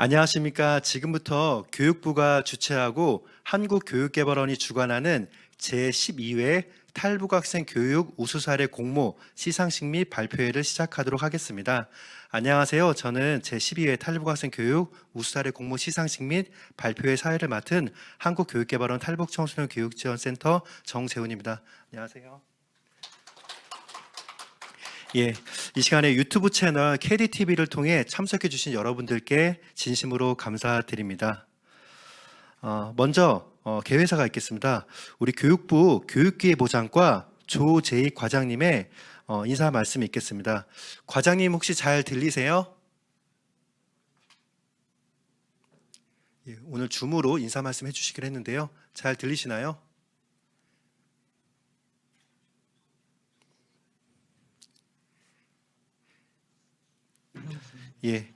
안녕하십니까. 지금부터 교육부가 주최하고 한국교육개발원이 주관하는 제12회 탈북학생 교육 우수 사례 공모 시상식 및 발표회를 시작하도록 하겠습니다. 안녕하세요. 저는 제12회 탈북학생 교육 우수 사례 공모 시상식 및 발표회 사회를 맡은 한국교육개발원 탈북청소년 교육지원센터 정재훈입니다. 안녕하세요. 예, 이 시간에 유튜브 채널 KDTV를 통해 참석해 주신 여러분들께 진심으로 감사드립니다. 먼저 개회사가 있겠습니다. 우리 교육부 교육기회보장과 조재익 과장님의 인사 말씀이 있겠습니다. 과장님 혹시 잘 들리세요? 예, 오늘 줌으로 인사 말씀 해주시기로 했는데요. 잘 들리시나요? 예.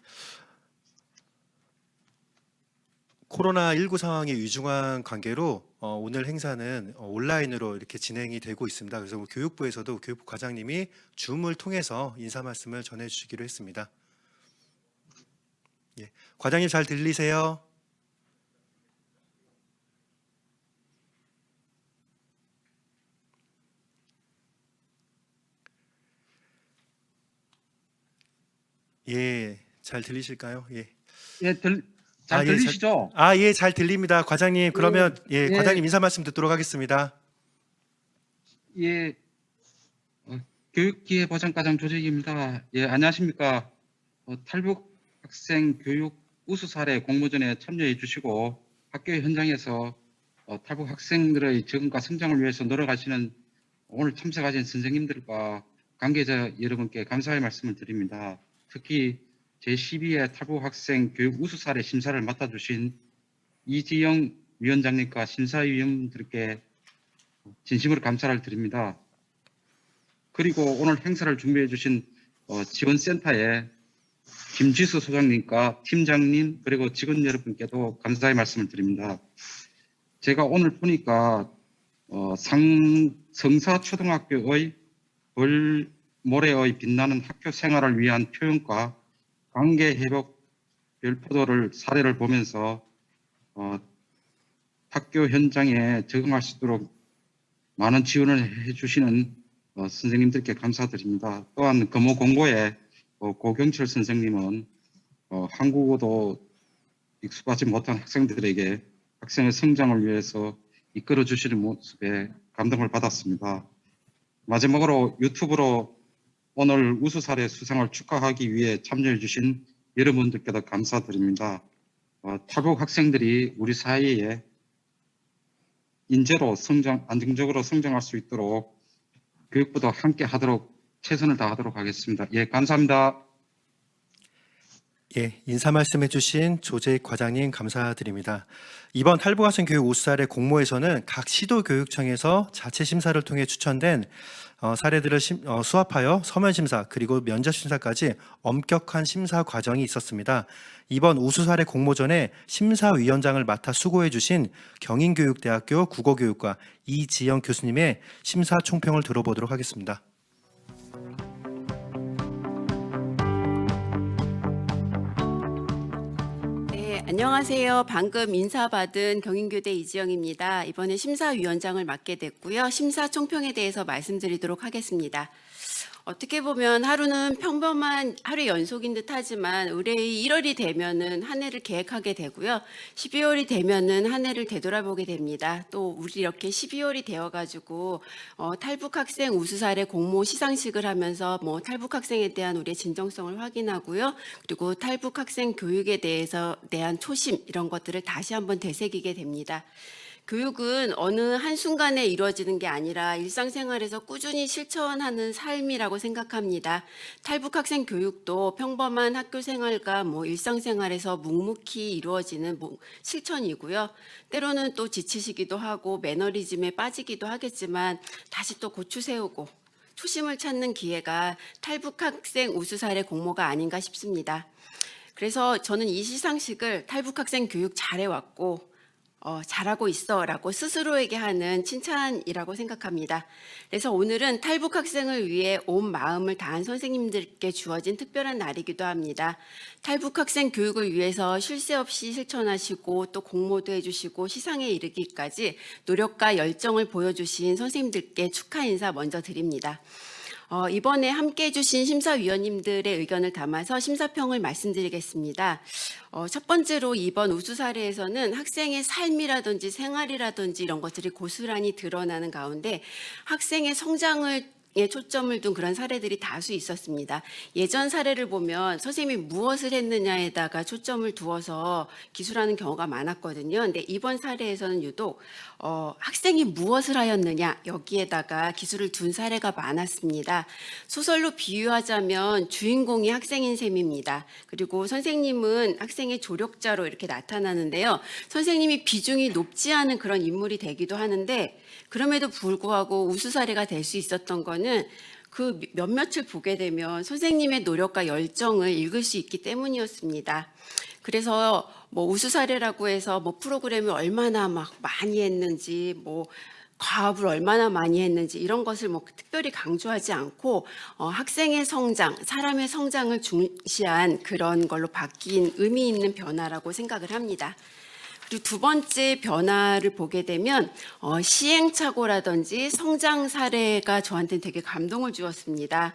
코로나19 상황의 위중한 관계로 오늘 행사는 온라인으로 이렇게 진행이 되고 있습니다. 그래서 교육부에서도 교육부 과장님이 줌을 통해서 인사 말씀을 전해주시기로 했습니다. 예. 과장님 잘 들리세요? 예, 잘 들리실까요? 예. 예, 잘 들리시죠? 예, 잘 들립니다. 과장님, 그러면 예. 과장님 인사 말씀 듣도록 하겠습니다. 예, 교육기회보장과장 조재익입니다. 예, 안녕하십니까. 탈북 학생 교육 우수 사례 공모전에 참여해 주시고 학교 현장에서 탈북 학생들의 적응과 성장을 위해서 노력하시는 오늘 참석하신 선생님들과 관계자 여러분께 감사의 말씀을 드립니다. 특히 제12회 탈북 학생 교육 우수 사례 심사를 맡아주신 이지영 위원장님과 심사위원들께 진심으로 감사를 드립니다. 그리고 오늘 행사를 준비해 주신 지원센터의 김지수 소장님과 팀장님 그리고 직원 여러분께도 감사의 말씀을 드립니다. 제가 오늘 보니까 성사초등학교의 벌모래의 빛나는 학교 생활을 위한 표현과 관계회복 별포도를 사례를 보면서 학교 현장에 적응할 수 있도록 많은 지원을 해주시는 선생님들께 감사드립니다. 또한 금호공고의 고경철 선생님은 한국어도 익숙하지 못한 학생들에게 학생의 성장을 위해서 이끌어 주시는 모습에 감동을 받았습니다. 마지막으로 유튜브로 오늘 우수 사례 수상을 축하하기 위해 참여해 주신 여러분들께도 감사드립니다. 탈북 학생들이 우리 사회에 인재로 안정적으로 성장할 수 있도록 교육부도 함께 하도록 최선을 다하도록 하겠습니다. 예, 감사합니다. 예, 인사 말씀해 주신 조재익 과장님 감사드립니다. 이번 탈북학생 교육 우수 사례 공모에서는 각 시도교육청에서 자체 심사를 통해 추천된 사례들을 수합하여 서면 심사 그리고 면접 심사까지 엄격한 심사 과정이 있었습니다. 이번 우수 사례 공모전에 심사위원장을 맡아 수고해 주신 경인교육대학교 국어교육과 이지영 교수님의 심사 총평을 들어보도록 하겠습니다. 안녕하세요. 방금 인사받은 경인교대 이지영입니다. 이번에 심사위원장을 맡게 됐고요. 심사 총평에 대해서 말씀드리도록 하겠습니다. 어떻게 보면 하루는 평범한 하루 연속인 듯 하지만 의뢰의 1월이 되면은 한 해를 계획하게 되고요. 12월이 되면은 한 해를 되돌아보게 됩니다. 또 우리 이렇게 12월이 되어가지고 탈북 학생 우수 사례 공모 시상식을 하면서 탈북 학생에 대한 우리의 진정성을 확인하고요. 그리고 탈북 학생 교육에 대한 초심 이런 것들을 다시 한번 되새기게 됩니다. 교육은 어느 한순간에 이루어지는 게 아니라 일상생활에서 꾸준히 실천하는 삶이라고 생각합니다. 탈북 학생 교육도 평범한 학교 생활과 일상생활에서 묵묵히 이루어지는 실천이고요. 때로는 또 지치시기도 하고 매너리즘에 빠지기도 하겠지만 다시 또 고추 세우고 초심을 찾는 기회가 탈북 학생 우수 사례 공모가 아닌가 싶습니다. 그래서 저는 이 시상식을 탈북 학생 교육 잘해왔고 잘하고 있어라고 스스로에게 하는 칭찬이라고 생각합니다. 그래서 오늘은 탈북 학생을 위해 온 마음을 다한 선생님들께 주어진 특별한 날이기도 합니다. 탈북 학생 교육을 위해서 쉴 새 없이 실천하시고 또 공모도 해주시고 시상에 이르기까지 노력과 열정을 보여주신 선생님들께 축하 인사 먼저 드립니다. 이번에 함께해 주신 심사위원님들의 의견을 담아서 심사평을 말씀드리겠습니다. 첫 번째로 이번 우수 사례에서는 학생의 삶이라든지 생활이라든지 이런 것들이 고스란히 드러나는 가운데 학생의 성장을 초점을 둔 그런 사례들이 다수 있었습니다. 예전 사례를 보면 선생님이 무엇을 했느냐에다가 초점을 두어서 기술하는 경우가 많았거든요. 근데 이번 사례에서는 유독 학생이 무엇을 하였느냐 여기에다가 기술을 둔 사례가 많았습니다. 소설로 비유하자면 주인공이 학생인 셈입니다. 그리고 선생님은 학생의 조력자로 이렇게 나타나는데요. 선생님이 비중이 높지 않은 그런 인물이 되기도 하는데 그럼에도 불구하고 우수 사례가 될 수 있었던 거는 그 몇몇을 보게 되면 선생님의 노력과 열정을 읽을 수 있기 때문이었습니다. 그래서 뭐 우수 사례라고 해서 뭐 프로그램을 얼마나 막 많이 했는지 뭐 과업을 얼마나 많이 했는지 이런 것을 뭐 특별히 강조하지 않고 학생의 성장, 사람의 성장을 중시한 그런 걸로 바뀐 의미 있는 변화라고 생각을 합니다. 그리고 두 번째 변화를 보게 되면 시행착오라든지 성장 사례가 저한테는 되게 감동을 주었습니다.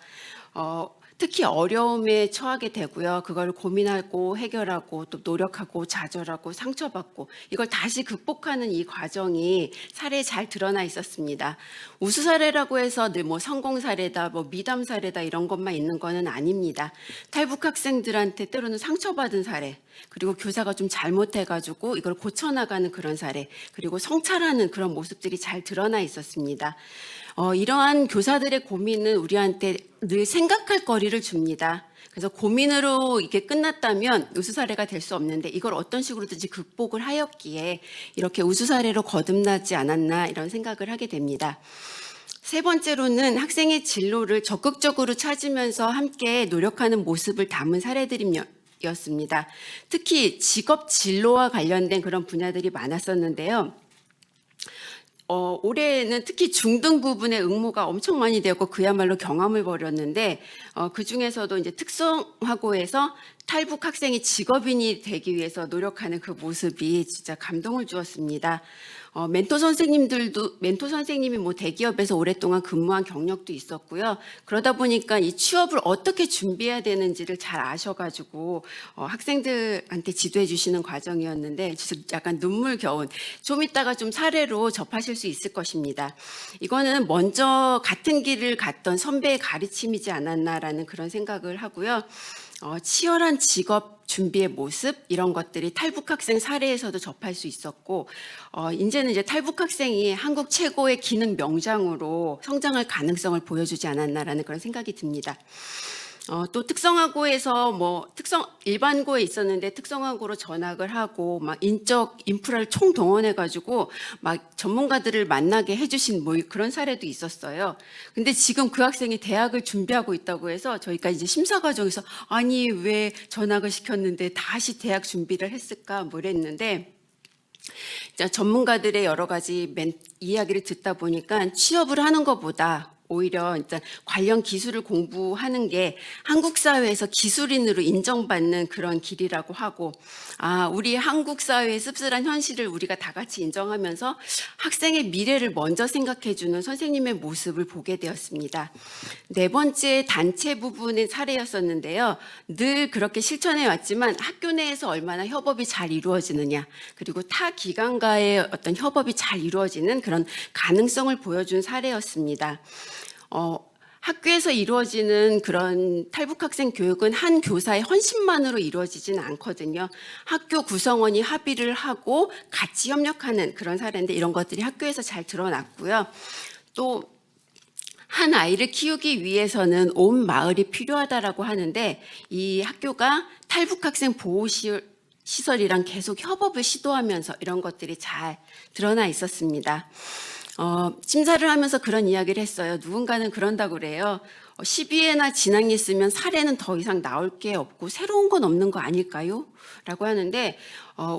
특히 어려움에 처하게 되고요. 그걸 고민하고 해결하고 또 노력하고 좌절하고 상처받고 이걸 다시 극복하는 이 과정이 사례에 잘 드러나 있었습니다. 우수 사례라고 해서 늘 뭐 성공 사례다, 뭐 미담 사례다 이런 것만 있는 거는 아닙니다. 탈북 학생들한테 때로는 상처받은 사례, 그리고 교사가 좀 잘못해가지고 이걸 고쳐나가는 그런 사례, 그리고 성찰하는 그런 모습들이 잘 드러나 있었습니다. 이러한 교사들의 고민은 우리한테 늘 생각할 거리를 줍니다. 그래서 고민으로 이게 끝났다면 우수 사례가 될 수 없는데 이걸 어떤 식으로든지 극복을 하였기에 이렇게 우수 사례로 거듭나지 않았나 이런 생각을 하게 됩니다. 세 번째로는 학생의 진로를 적극적으로 찾으면서 함께 노력하는 모습을 담은 사례들이었습니다. 특히 직업 진로와 관련된 그런 분야들이 많았었는데요. 올해는 특히 중등 부분의 응모가 엄청 많이 되었고 그야말로 경험을 벌였는데 그 중에서도 이제 특성화고에서 탈북 학생이 직업인이 되기 위해서 노력하는 그 모습이 진짜 감동을 주었습니다. 멘토 선생님이 뭐 대기업에서 오랫동안 근무한 경력도 있었고요. 그러다 보니까 이 취업을 어떻게 준비해야 되는지를 잘 아셔가지고 학생들한테 지도해 주시는 과정이었는데 약간 눈물겨운, 좀 이따가 좀 사례로 접하실 수 있을 것입니다. 이거는 먼저 같은 길을 갔던 선배의 가르침이지 않았나라는 그런 생각을 하고요. 치열한 직업 준비의 모습 이런 것들이 탈북 학생 사례에서도 접할 수 있었고 이제는 이제 탈북 학생이 한국 최고의 기능 명장으로 성장할 가능성을 보여주지 않았나라는 그런 생각이 듭니다. 또 특성화고에서 일반고에 있었는데 특성화고로 전학을 하고 막 인적 인프라를 총동원해 가지고 막 전문가들을 만나게 해주신 뭐 그런 사례도 있었어요. 근데 지금 그 학생이 대학을 준비하고 있다고 해서 저희가 이제 심사 과정에서 아니 왜 전학을 시켰는데 다시 대학 준비를 했을까 뭐 이랬는데 전문가들의 여러 가지 이야기를 듣다 보니까 취업을 하는 것보다 오히려 일단 관련 기술을 공부하는 게 한국 사회에서 기술인으로 인정받는 그런 길이라고 하고 우리 한국 사회의 씁쓸한 현실을 우리가 다 같이 인정하면서 학생의 미래를 먼저 생각해주는 선생님의 모습을 보게 되었습니다. 네 번째 단체 부분의 사례였었는데요. 늘 그렇게 실천해 왔지만 학교 내에서 얼마나 협업이 잘 이루어지느냐 그리고 타 기관과의 어떤 협업이 잘 이루어지는 그런 가능성을 보여준 사례였습니다. 학교에서 이루어지는 그런 탈북 학생 교육은 한 교사의 헌신만으로 이루어지지는 않거든요. 학교 구성원이 합의를 하고 같이 협력하는 그런 사례인데 이런 것들이 학교에서 잘 드러났고요. 또 한 아이를 키우기 위해서는 온 마을이 필요하다라고 하는데 이 학교가 탈북 학생 보호 시설이랑 계속 협업을 시도하면서 이런 것들이 잘 드러나 있었습니다. 심사를 하면서 그런 이야기를 했어요. 누군가는 그런다고 그래요. 시비회나 진앙이 있으면 사례는 더 이상 나올 게 없고 새로운 건 없는 거 아닐까요? 라고 하는데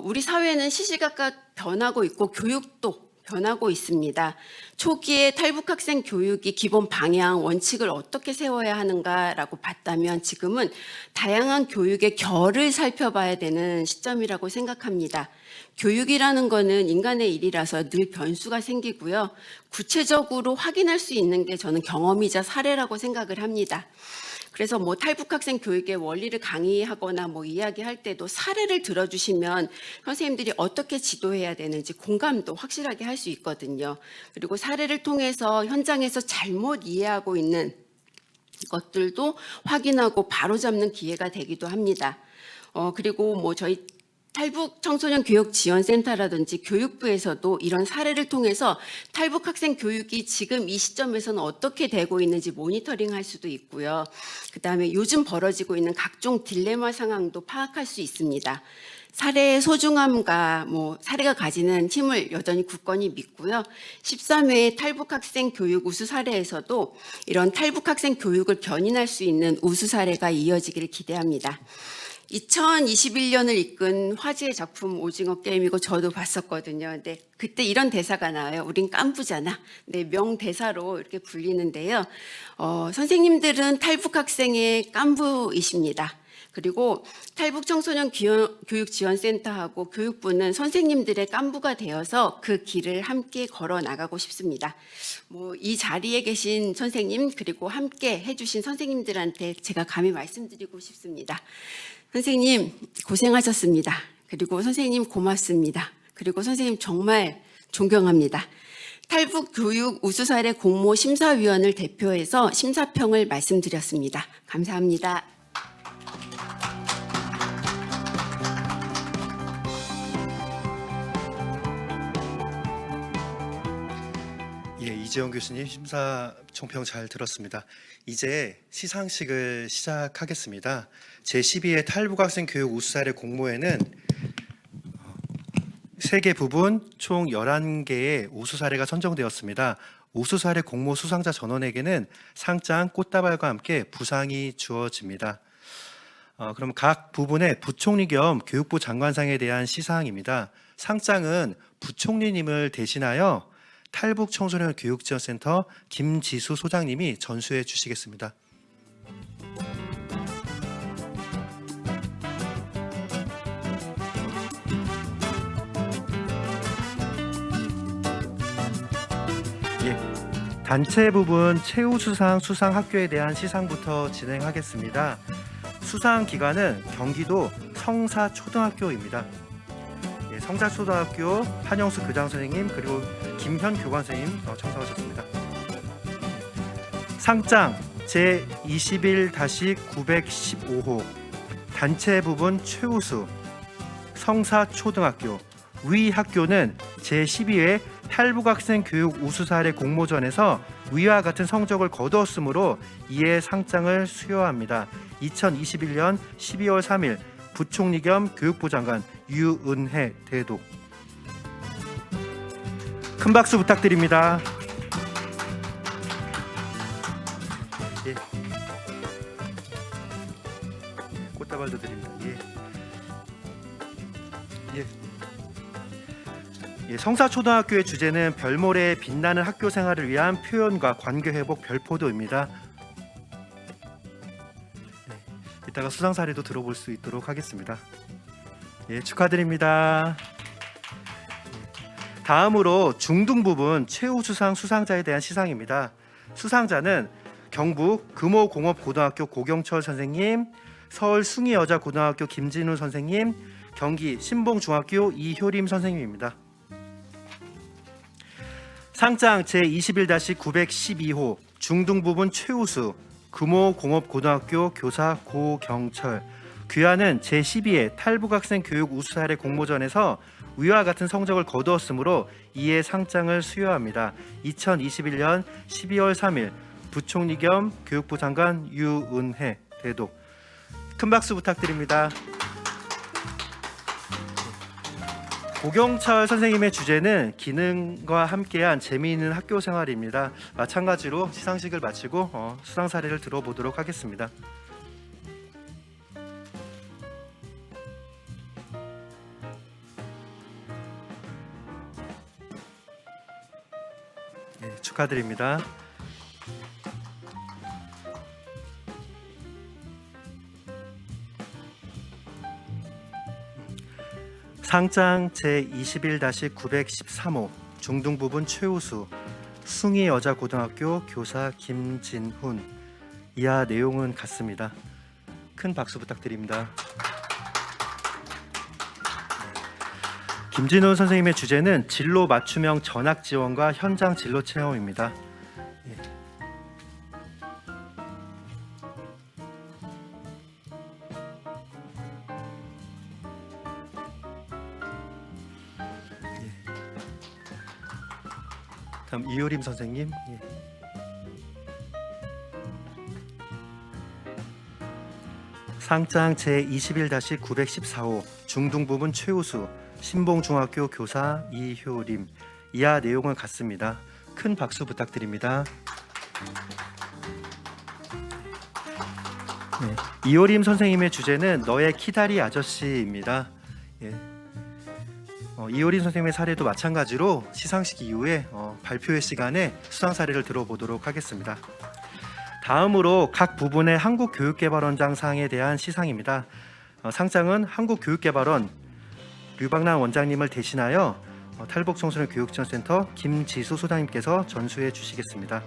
우리 사회는 시시각각 변하고 있고 교육도 변하고 있습니다. 초기에 탈북학생 교육이 기본 방향, 원칙을 어떻게 세워야 하는가라고 봤다면 지금은 다양한 교육의 결을 살펴봐야 되는 시점이라고 생각합니다. 교육이라는 거는 인간의 일이라서 늘 변수가 생기고요. 구체적으로 확인할 수 있는 게 저는 경험이자 사례라고 생각을 합니다. 그래서 탈북학생 교육의 원리를 강의하거나 이야기할 때도 사례를 들어주시면 선생님들이 어떻게 지도해야 되는지 공감도 확실하게 할 수 있거든요. 그리고 사례를 통해서 현장에서 잘못 이해하고 있는 것들도 확인하고 바로잡는 기회가 되기도 합니다. 그리고 저희 탈북 청소년 교육 지원센터라든지 교육부에서도 이런 사례를 통해서 탈북 학생 교육이 지금 이 시점에서는 어떻게 되고 있는지 모니터링할 수도 있고요. 그다음에 요즘 벌어지고 있는 각종 딜레마 상황도 파악할 수 있습니다. 사례의 소중함과 사례가 가지는 힘을 여전히 굳건히 믿고요. 13회 탈북 학생 교육 우수 사례에서도 이런 탈북 학생 교육을 견인할 수 있는 우수 사례가 이어지기를 기대합니다. 2021년을 이끈 화제의 작품 오징어 게임이고 저도 봤었거든요. 근데 그때 이런 대사가 나와요. 우린 깐부잖아. 네, 명대사로 이렇게 불리는데요. 선생님들은 탈북 학생의 깐부이십니다. 그리고 탈북 청소년 교육지원센터하고 교육부는 선생님들의 깐부가 되어서 그 길을 함께 걸어 나가고 싶습니다. 이 자리에 계신 선생님 그리고 함께 해주신 선생님들한테 제가 감히 말씀드리고 싶습니다. 선생님 고생하셨습니다. 그리고 선생님 고맙습니다. 그리고 선생님 정말 존경합니다. 탈북 교육 우수 사례 공모 심사위원을 대표해서 심사평을 말씀드렸습니다. 감사합니다. 이재용 교수님 심사 총평 잘 들었습니다. 이제 시상식을 시작하겠습니다. 제12회 탈북학생 교육 우수 사례 공모에는 3개 부분 총 11개의 우수 사례가 선정되었습니다. 우수 사례 공모 수상자 전원에게는 상장, 꽃다발과 함께 부상이 주어집니다. 그럼 각 부분의 부총리 겸 교육부 장관상에 대한 시상입니다. 상장은 부총리님을 대신하여 탈북 청소년 교육지원센터 김지수 소장님이 전수해 주시겠습니다. 단체 부분 최우수상 수상 학교에 대한 시상부터 진행하겠습니다. 수상 기관은 경기도 성사초등학교입니다. 성사초등학교 한영수 교장 선생님 그리고 김현 교관 선생님 참석하셨습니다. 상장 제21-915호 단체 부분 최우수 성사초등학교. 위 학교는 제12회 탈북학생 교육 우수 사례 공모전에서 위와 같은 성적을 거두었으므로 이에 상장을 수여합니다. 2021년 12월 3일 부총리 겸 교육부 장관 유은혜 대독. 큰 박수 부탁드립니다. 꽃다발도 드립니다. 성사초등학교의 주제는 별모래의 빛나는 학교 생활을 위한 표현과 관계 회복 별포도입니다. 이따가 수상 사례도 들어볼 수 있도록 하겠습니다. 축하드립니다. 다음으로 중등 부분 최우수상 수상자에 대한 시상입니다. 수상자는 경북 금호공업고등학교 고경철 선생님, 서울 숭이여자고등학교 김진우 선생님, 경기 신봉중학교 이효림 선생님입니다. 상장 제21-912호 중등 부분 최우수 금호공업고등학교 교사 고경철. 귀하는 제12회 탈북학생 교육 우수 사례 공모전에서 위와 같은 성적을 거두었으므로 이에 상장을 수여합니다. 2021년 12월 3일 부총리 겸 교육부 장관 유은혜 대독. 큰 박수 부탁드립니다. 고경철 선생님의 주제는 기능과 함께한 재미있는 학교 생활입니다. 마찬가지로 시상식을 마치고 수상 사례를 들어보도록 하겠습니다. 네, 축하드립니다. 상장 제21-913호 중등부분 최우수 숭이여자고등학교 교사 김진훈. 이하 내용은 같습니다. 큰 박수 부탁드립니다. 김진훈 선생님의 주제는 진로 맞춤형 전학 지원과 현장 진로 체험입니다. 다음 이효림 선생님. 상장 제21-914호 중등부분 최우수 신봉중학교 교사 이효림. 이하 내용은 같습니다. 큰 박수 부탁드립니다. 네, 이효림 선생님의 주제는 너의 키다리 아저씨입니다. 이효림 선생님의 사례도 마찬가지로 시상식 이후에 발표회 시간에 수상 사례를 들어보도록 하겠습니다. 다음으로 각 부분의 한국교육개발원장 상에 대한 시상입니다. 상장은 한국교육개발원 류박란 원장님을 대신하여 탈북청소년 교육지원센터 김지수 소장님께서 전수해 주시겠습니다.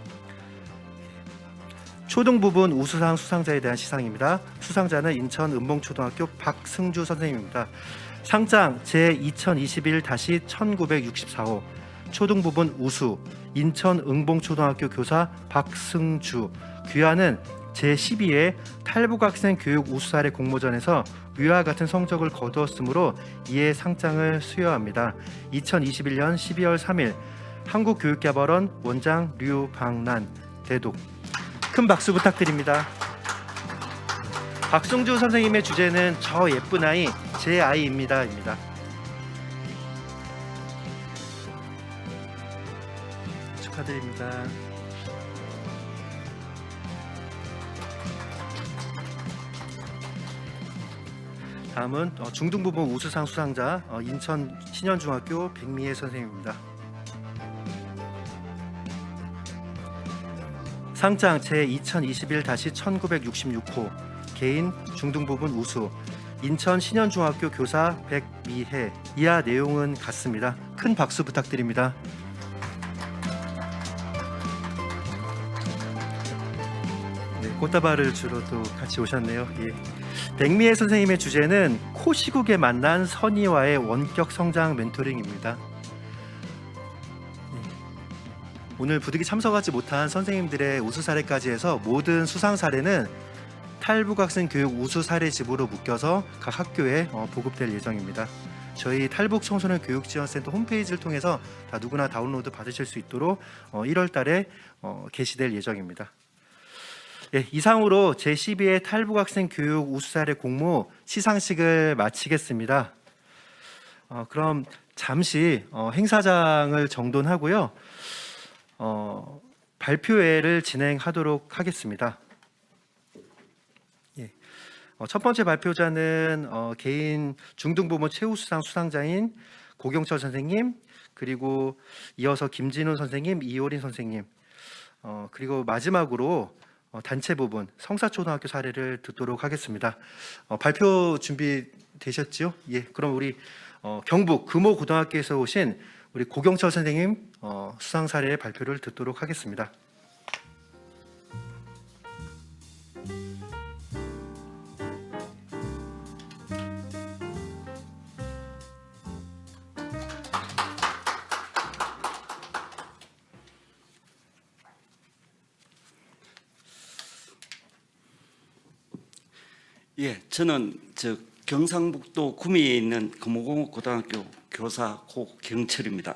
초등부분 우수상 수상자에 대한 시상입니다. 수상자는 인천 은봉초등학교 박승주 선생님입니다. 상장 제2021-1964호 초등부분 우수 인천 응봉초등학교 교사 박승주. 귀하는 제12회 탈북학생 교육 우수 사례 공모전에서 위와 같은 성적을 거두었으므로 이에 상장을 수여합니다. 2021년 12월 3일 한국교육개발원 원장 류박란 대독. 큰 박수 부탁드립니다. 박승주 선생님의 주제는 저 예쁜 아이 제 아이입니다. 축하드립니다. 다음은 중등부분 우수상 수상자 인천 신현중학교 백미애 선생님입니다. 상장 제2021-1966호 개인 중등부분 우수 인천 신현중학교 교사 백미혜. 이하 내용은 같습니다. 큰 박수 부탁드립니다. 네, 꽃다발을 주러도 같이 오셨네요. 백미혜 선생님의 주제는 코시국에 만난 선의와의 원격 성장 멘토링입니다. 오늘 부득이 참석하지 못한 선생님들의 우수 사례까지 해서 모든 수상 사례는 탈북학생 교육 우수 사례집으로 묶여서 각 학교에 보급될 예정입니다. 저희 탈북청소년 교육지원센터 홈페이지를 통해서 다 누구나 다운로드 받으실 수 있도록 1월 달에 게시될 예정입니다. 이상으로 제12회 탈북학생 교육 우수 사례 공모 시상식을 마치겠습니다. 그럼 잠시 행사장을 정돈하고요. 발표회를 진행하도록 하겠습니다. 첫 번째 발표자는 개인 중등부문 최우수상 수상자인 고경철 선생님, 그리고 이어서 김진훈 선생님, 이효린 선생님, 그리고 마지막으로 단체 부분 성사초등학교 사례를 듣도록 하겠습니다. 발표 준비되셨죠? 그럼 우리 경북 금호고등학교에서 오신 우리 고경철 선생님 수상 사례 발표를 듣도록 하겠습니다. 저는 경상북도 구미에 있는 금호고등학교 교사 고경철입니다.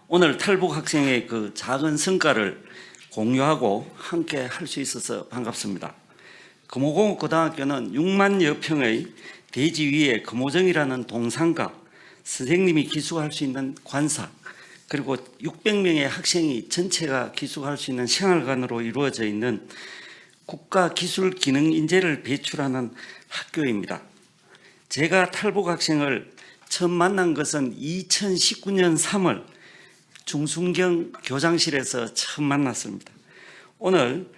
오늘 탈북 학생의 그 작은 성과를 공유하고 함께 할 수 있어서 반갑습니다. 금호고등학교는 6만여 평의 대지 위에 금오정이라는 동상과 선생님이 기숙할 수 있는 관사, 그리고 600명의 학생이 전체가 기숙할 수 있는 생활관으로 이루어져 있는 국가기술기능인재를 배출하는 학교입니다. 제가 탈북 학생을 처음 만난 것은 2019년 3월 중순경 교장실에서 처음 만났습니다. 오늘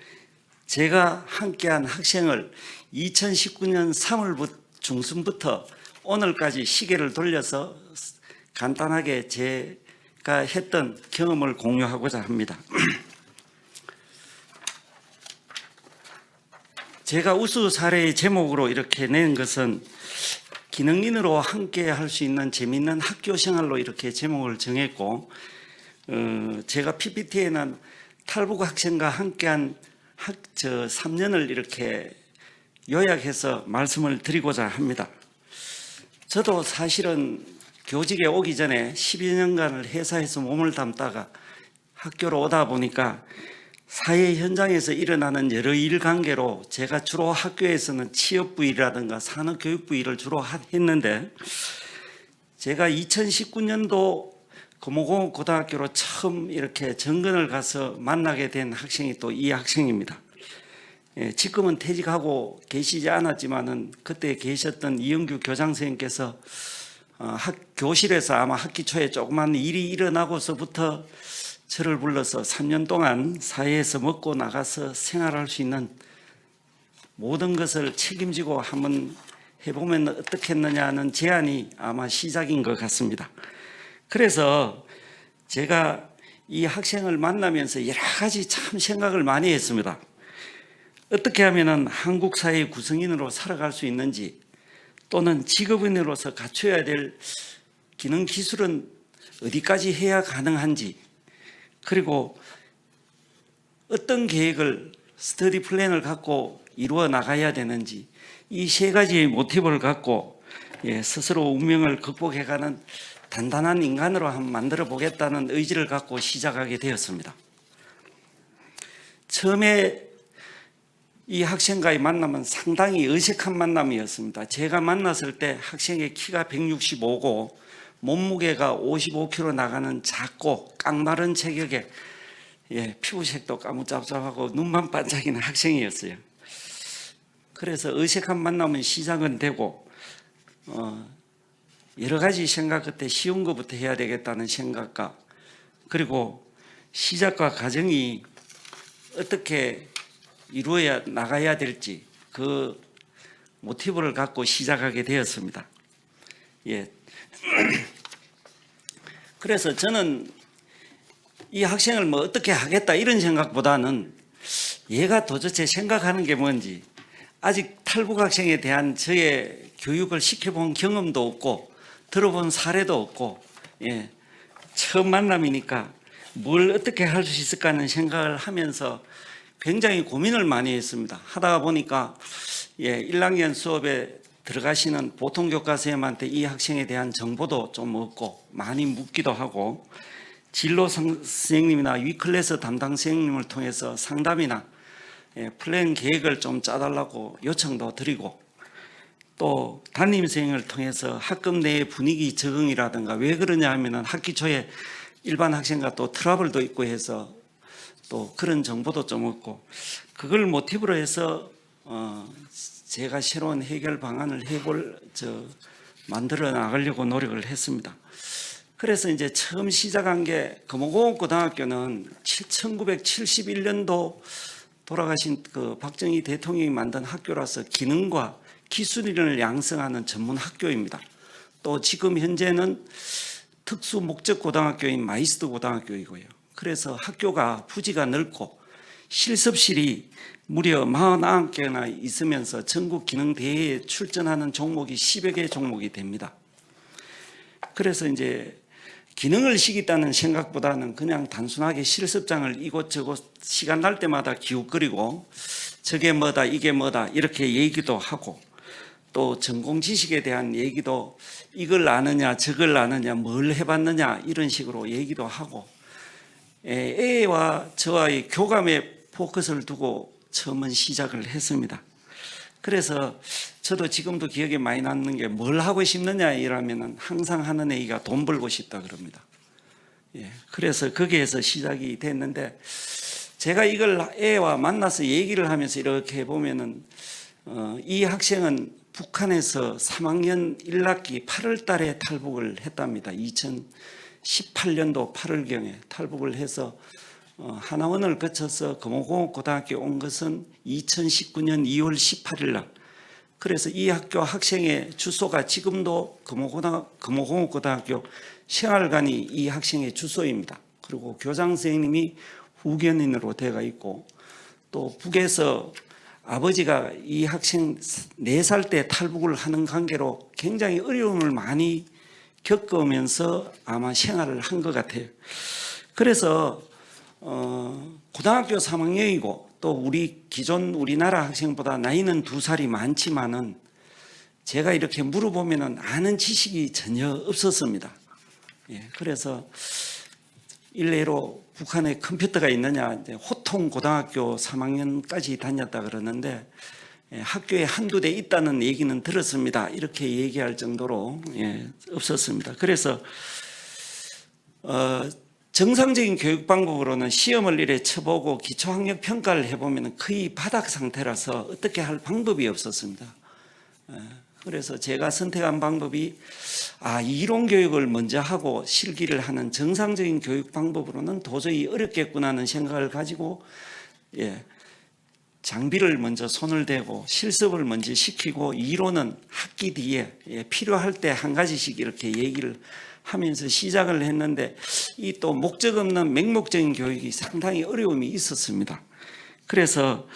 제가 함께한 학생을 2019년 3월 중순부터 오늘까지 시계를 돌려서 간단하게 제가 했던 경험을 공유하고자 합니다. 제가 우수 사례의 제목으로 이렇게 낸 것은 기능인으로 함께 할 수 있는 재미있는 학교 생활로 이렇게 제목을 정했고, 제가 PPT에는 탈북 학생과 함께한 3년을 이렇게 요약해서 말씀을 드리고자 합니다. 저도 사실은 교직에 오기 전에 12 년간을 회사에서 몸을 담다가 학교로 오다 보니까 사회 현장에서 일어나는 여러 일 관계로 제가 주로 학교에서는 취업부 일이라든가 산업교육부 일을 주로 했는데, 제가 2019년도 금호공업고등학교로 처음 이렇게 정근을 가서 만나게 된 학생이 또 이 학생입니다. 지금은 퇴직하고 계시지 않았지만은 그때 계셨던 이영규 교장 선생님께서 교실에서 아마 학기 초에 조그만 일이 일어나고서부터 저를 불러서 3년 동안 사회에서 먹고 나가서 생활할 수 있는 모든 것을 책임지고 한번 해보면 어떻겠느냐는 제안이 아마 시작인 것 같습니다. 그래서 제가 이 학생을 만나면서 여러 가지 참 생각을 많이 했습니다. 어떻게 하면 한국 사회의 구성인으로 살아갈 수 있는지, 또는 직업인으로서 갖춰야 될 기능 기술은 어디까지 해야 가능한지, 그리고 어떤 계획을 스터디 플랜을 갖고 이루어 나가야 되는지, 이 세 가지의 모티브를 갖고 스스로 운명을 극복해가는 단단한 인간으로 한번 만들어 보겠다는 의지를 갖고 시작하게 되었습니다. 처음에 이 학생과의 만남은 상당히 어색한 만남이었습니다. 제가 만났을 때 학생의 키가 165고 몸무게가 55kg 나가는 작고 깡마른 체격에 피부색도 까무잡잡하고 눈만 반짝이는 학생이었어요. 그래서 어색한 만남은 시작은 되고 여러 가지 생각 끝에 쉬운 것부터 해야 되겠다는 생각과, 그리고 시작과 과정이 어떻게 이루어야 나가야 될지 그 모티브를 갖고 시작하게 되었습니다. 그래서 저는 이 학생을 뭐 어떻게 하겠다 이런 생각보다는 얘가 도대체 생각하는 게 뭔지, 아직 탈북 학생에 대한 저의 교육을 시켜본 경험도 없고 들어본 사례도 없고 처음 만남이니까 뭘 어떻게 할 수 있을까 하는 생각을 하면서 굉장히 고민을 많이 했습니다. 하다가 보니까 1학년 수업에 들어가시는 보통 교과선생님한테 이 학생에 대한 정보도 좀 없고 많이 묻기도 하고, 진로 선생님이나 위클래스 담당 선생님을 통해서 상담이나 플랜 계획을 좀 짜달라고 요청도 드리고, 또 담임 선생님을 통해서 학급 내의 분위기 적응이라든가, 왜 그러냐 하면은 학기 초에 일반 학생과 또 트러블도 있고 해서 또 그런 정보도 좀 얻고, 그걸 모티브로 해서 제가 새로운 해결 방안을 만들어 나가려고 노력을 했습니다. 그래서 이제 처음 시작한 게 금호공업고등학교는 1971년도 돌아가신 그 박정희 대통령이 만든 학교라서 기능과 기술인을 양성하는 전문 학교입니다. 또 지금 현재는 특수 목적 고등학교인 마이스터 고등학교이고요. 그래서 학교가 부지가 넓고 실습실이 무려 49개나 있으면서 전국 기능 대회에 출전하는 종목이 10여 개 종목이 됩니다. 그래서 이제 기능을 시키다는 생각보다는 그냥 단순하게 실습장을 이곳저곳 시간 날 때마다 기웃거리고 저게 뭐다 이게 뭐다 이렇게 얘기도 하고, 또 전공 지식에 대한 얘기도 이걸 아느냐 저걸 아느냐 뭘 해봤느냐 이런 식으로 얘기도 하고, 애와 저와의 교감에 포커스를 두고 처음은 시작을 했습니다. 그래서 저도 지금도 기억에 많이 남는 게 뭘 하고 싶느냐 이러면은 항상 하는 얘기가 돈 벌고 싶다 그럽니다. 예, 그래서 거기에서 시작이 됐는데 제가 이걸 애와 만나서 얘기를 하면서 이렇게 보면은 이 학생은 북한에서 3학년 1학기 8월 달에 탈북을 했답니다. 2018년도 8월경에 탈북을 해서 하나원을 거쳐서 금호공업고등학교 온 것은 2019년 2월 18일 날. 그래서 이 학교 학생의 주소가 지금도 금호공업고등학교 생활관이 이 학생의 주소입니다. 그리고 교장 선생님이 후견인으로 되어 있고 또 북에서 아버지가 이 학생 4살 때 탈북을 하는 관계로 굉장히 어려움을 많이 겪으면서 아마 생활을 한 것 같아요. 그래서 고등학교 3학년이고 또 우리 기존 우리나라 학생보다 나이는 2살이 많지만은 제가 이렇게 물어보면은 아는 지식이 전혀 없었습니다. 예, 그래서 일례로 북한에 컴퓨터가 있느냐, 이제 호통 고등학교 3학년까지 다녔다 그러는데 학교에 한두 대 있다는 얘기는 들었습니다. 이렇게 얘기할 정도로 없었습니다. 그래서 정상적인 교육 방법으로는 시험을 이래 쳐보고 기초학력 평가를 해보면 거의 바닥 상태라서 어떻게 할 방법이 없었습니다. 그래서 제가 선택한 방법이 이론 교육을 먼저 하고 실기를 하는 정상적인 교육 방법으로는 도저히 어렵겠구나 하는 생각을 가지고 장비를 먼저 손을 대고 실습을 먼저 시키고 이론은 학기 뒤에 필요할 때 한 가지씩 이렇게 얘기를 하면서 시작을 했는데 이 또 목적 없는 맹목적인 교육이 상당히 어려움이 있었습니다. 그래서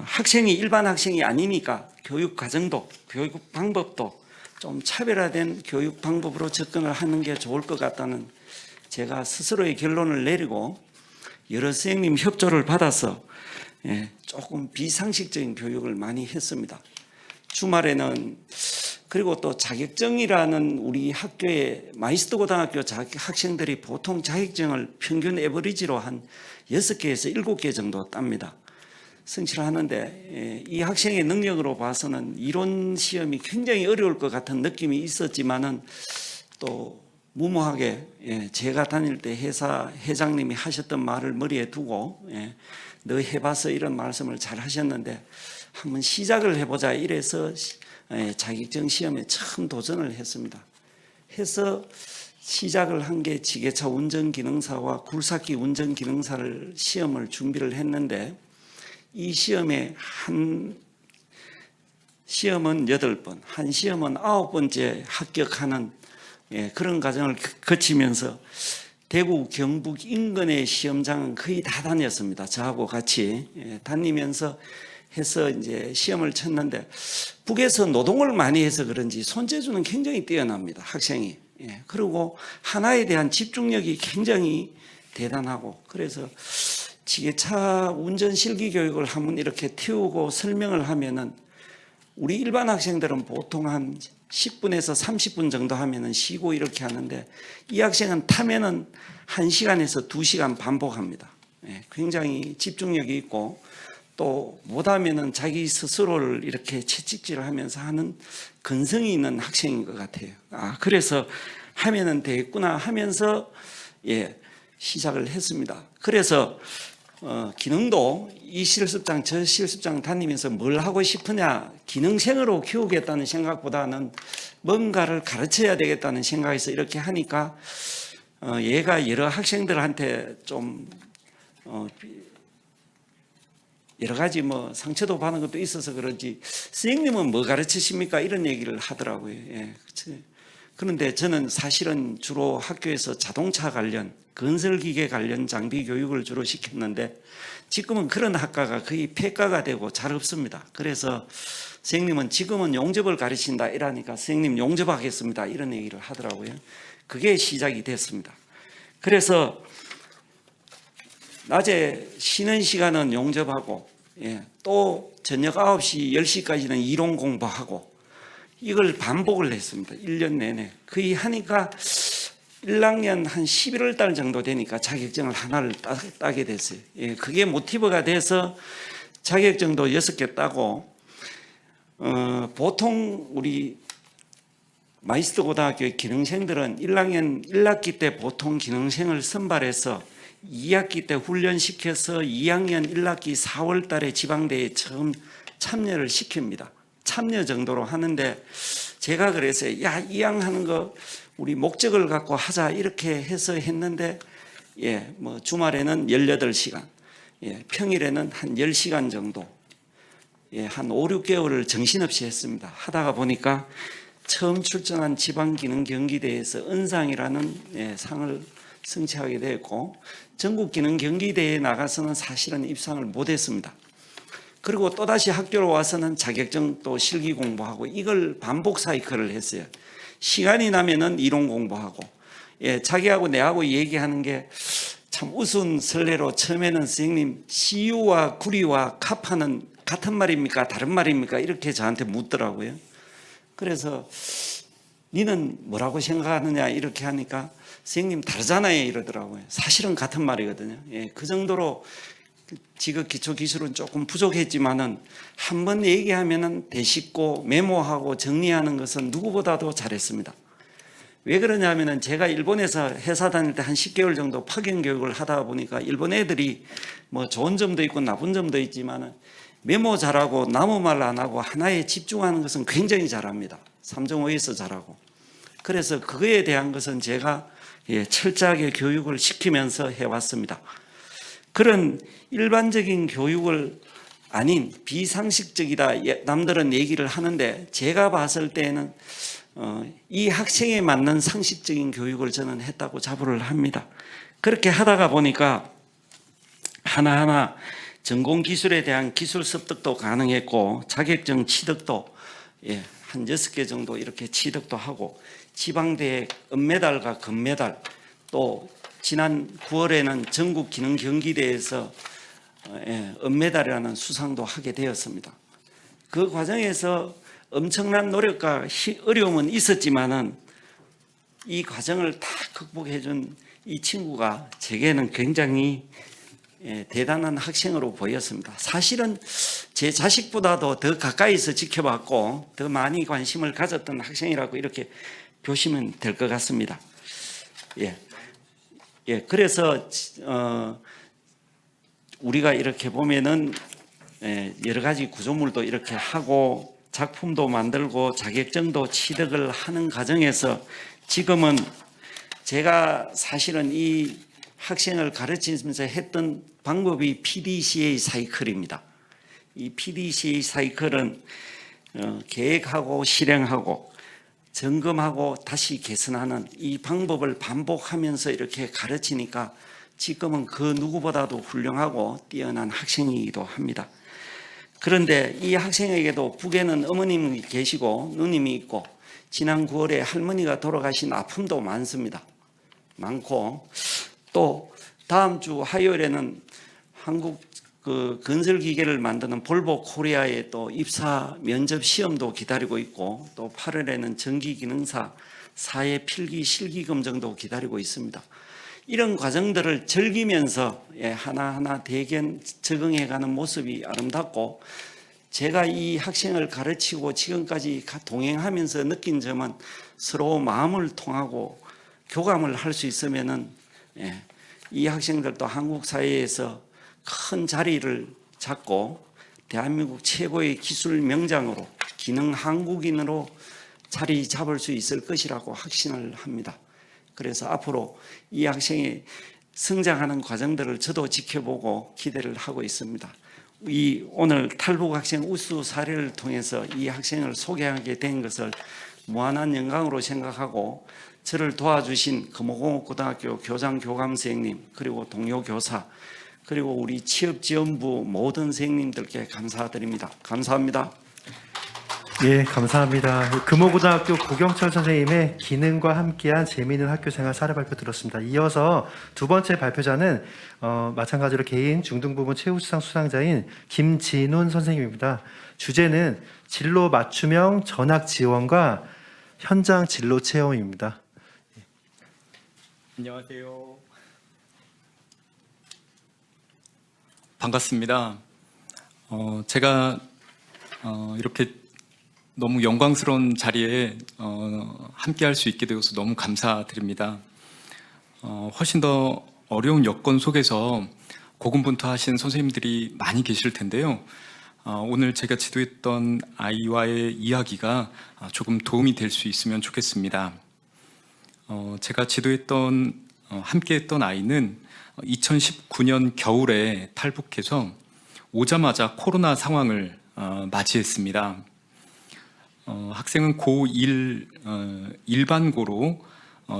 학생이 일반 학생이 아니니까 교육 과정도 교육 방법도 좀 차별화된 교육 방법으로 접근을 하는 게 좋을 것 같다는 제가 스스로의 결론을 내리고 여러 선생님 협조를 받아서 조금 비상식적인 교육을 많이 했습니다. 주말에는 그리고 또 자격증이라는 우리 학교의 마이스터 고등학교 학생들이 보통 자격증을 평균 에버리지로 한 6개에서 7개 정도 tab니다. 성취하는데 이 학생의 능력으로 봐서는 이론 시험이 굉장히 어려울 것 같은 느낌이 있었지만은 또 무모하게 제가 다닐 때 회사 회장님이 하셨던 말을 머리에 두고 너 해봐서 이런 말씀을 잘 하셨는데 한번 시작을 해보자 이래서 자격증 시험에 처음 도전을 했습니다. 해서 시작을 한 게 지게차 운전기능사와 굴삭기 운전기능사를 시험을 준비를 했는데 이 시험에 한 시험은 8번, 한 시험은 9번째 합격하는 그런 과정을 거치면서 대구 경북 인근의 시험장은 거의 다 다녔습니다. 저하고 같이 다니면서 해서 이제 시험을 쳤는데 북에서 노동을 많이 해서 그런지 손재주는 굉장히 뛰어납니다. 학생이. 그리고 하나에 대한 집중력이 굉장히 대단하고 그래서 지게차 운전 실기 교육을 한번 이렇게 띄우고 설명을 하면은 우리 일반 학생들은 보통 한 10분에서 30분 정도 하면은 쉬고 이렇게 하는데 이 학생은 타면은 1시간에서 2시간 반복합니다. 굉장히 집중력이 있고 또 못하면은 자기 스스로를 이렇게 채찍질을 하면서 하는 근성이 있는 학생인 것 같아요. 그래서 하면은 되겠구나 하면서 시작을 했습니다. 그래서 기능도 이 실습장 저 실습장 다니면서 뭘 하고 싶으냐 기능생으로 키우겠다는 생각보다는 뭔가를 가르쳐야 되겠다는 생각에서 이렇게 하니까 얘가 여러 학생들한테 좀 여러 가지 상처도 받는 것도 있어서 그런지 선생님은 뭐 가르치십니까 이런 얘기를 하더라고요. 그런데 저는 사실은 주로 학교에서 자동차 관련 건설기계 관련 장비 교육을 주로 시켰는데 지금은 그런 학과가 거의 폐과가 되고 잘 없습니다. 그래서 선생님은 지금은 용접을 가르친다 이러니까 선생님 용접하겠습니다 이런 얘기를 하더라고요. 그게 시작이 됐습니다. 그래서 낮에 쉬는 시간은 용접하고 또 저녁 9시 10시까지는 이론 공부하고 이걸 반복을 했습니다. 1년 내내 거의 하니까 1학년 한 11월 달 정도 되니까 자격증을 하나를 따게 됐어요. 그게 모티브가 돼서 자격증도 6개 따고 보통 우리 마이스터 고등학교의 기능생들은 1학년 1학기 때 보통 기능생을 선발해서 2학기 때 훈련시켜서 2학년 1학기 4월 달에 지방대회에 처음 참여를 시킵니다. 참여 정도로 하는데 제가 그래서 야, 이왕 하는 거 우리 목적을 갖고 하자 이렇게 해서 했는데 뭐 주말에는 18시간, 평일에는 한 10시간 정도, 한 5, 6개월을 정신없이 했습니다. 하다가 보니까 처음 출전한 지방기능경기대회에서 은상이라는 상을 승취하게 되었고 전국기능경기대회에 나가서는 사실은 입상을 못했습니다. 그리고 또다시 학교로 와서는 자격증 또 실기 공부하고 이걸 반복 사이클을 했어요. 시간이 나면은 이론 공부하고 자기하고 내하고 얘기하는 게 참 우스운 설레로 처음에는 선생님 CU와 구리와 카파는 같은 말입니까? 다른 말입니까? 이렇게 저한테 묻더라고요. 그래서 니는 뭐라고 생각하느냐 이렇게 하니까 선생님 다르잖아요 이러더라고요. 사실은 같은 말이거든요. 그 정도로 지금 기초 기술은 조금 부족했지만은 한번 얘기하면은 되짚고 메모하고 정리하는 것은 누구보다도 잘했습니다. 왜 그러냐면은 제가 일본에서 회사 다닐 때 한 10개월 정도 파견 교육을 하다 보니까 일본 애들이 뭐 좋은 점도 있고 나쁜 점도 있지만은 메모 잘하고 남의 말 안 하고 하나에 집중하는 것은 굉장히 잘합니다. 3.5에서 잘하고. 그래서 그거에 대한 것은 제가 철저하게 교육을 시키면서 해왔습니다. 그런 일반적인 교육을 아닌 비상식적이다 남들은 얘기를 하는데 제가 봤을 때는 이 학생에 맞는 상식적인 교육을 저는 했다고 자부를 합니다. 그렇게 하다가 보니까 하나하나 전공 기술에 대한 기술 습득도 가능했고 자격증 취득도 한 6개 정도 이렇게 취득도 하고 지방대회 은메달과 금메달 또 지난 9월에는 전국 기능 경기대회에서 은메달이라는 수상도 하게 되었습니다. 그 과정에서 엄청난 노력과 어려움은 있었지만은 이 과정을 다 극복해 준 이 친구가 제게는 굉장히 대단한 학생으로 보였습니다. 사실은 제 자식보다도 더 가까이서 지켜봤고 더 많이 관심을 가졌던 학생이라고 이렇게 보시면 될 것 같습니다. 그래서 우리가 이렇게 보면은 여러 가지 구조물도 이렇게 하고 작품도 만들고 자격증도 취득을 하는 과정에서 지금은 제가 사실은 이 학생을 가르치면서 했던 방법이 PDCA 사이클입니다. 이 PDCA 사이클은 계획하고 실행하고 점검하고 다시 개선하는 이 방법을 반복하면서 이렇게 가르치니까 지금은 그 누구보다도 훌륭하고 뛰어난 학생이기도 합니다. 그런데 이 학생에게도 북에는 어머님이 계시고 누님이 있고 지난 9월에 할머니가 돌아가신 아픔도 많습니다. 많고 또 다음 주 화요일에는 한국 그 건설기계를 만드는 볼보 코리아의 또 입사 면접 시험도 기다리고 있고 또 8월에는 전기기능사 사회 필기 실기 검정도 기다리고 있습니다. 이런 과정들을 즐기면서 하나하나 대견 적응해가는 모습이 아름답고 제가 이 학생을 가르치고 지금까지 동행하면서 느낀 점은 서로 마음을 통하고 교감을 할 수 있으면은 이 학생들도 한국 사회에서 큰 자리를 잡고 대한민국 최고의 기술 명장으로 기능 한국인으로 자리 잡을 수 있을 것이라고 확신을 합니다. 그래서 앞으로 이 학생이 성장하는 과정들을 저도 지켜보고 기대를 하고 있습니다. 이 오늘 탈북 학생 우수 사례를 통해서 이 학생을 소개하게 된 것을 무한한 영광으로 생각하고 저를 도와주신 금호공업고등학교 교장 교감 선생님 그리고 동료 교사 그리고 우리 취업지원부 모든 선생님들께 감사드립니다. 감사합니다. 예, 감사합니다. 금호고등학교 고경철 선생님의 기능과 함께한 재미있는 학교생활 사례 발표 들었습니다. 이어서 두 번째 발표자는 마찬가지로 개인 중등부문 최우수상 수상자인 김진훈 선생님입니다. 주제는 진로 맞춤형 전학 지원과 현장 진로 체험입니다. 안녕하세요. 반갑습니다. 제가 이렇게 너무 영광스러운 자리에 함께할 수 있게 되어서 너무 감사드립니다. 훨씬 더 어려운 여건 속에서 고군분투하신 선생님들이 많이 계실 텐데요. 오늘 제가 지도했던 아이와의 이야기가 조금 도움이 될 수 있으면 좋겠습니다. 제가 지도했던 함께했던 아이는 2019년 겨울에 탈북해서 오자마자 코로나 상황을 맞이했습니다. 학생은 고1 일반고로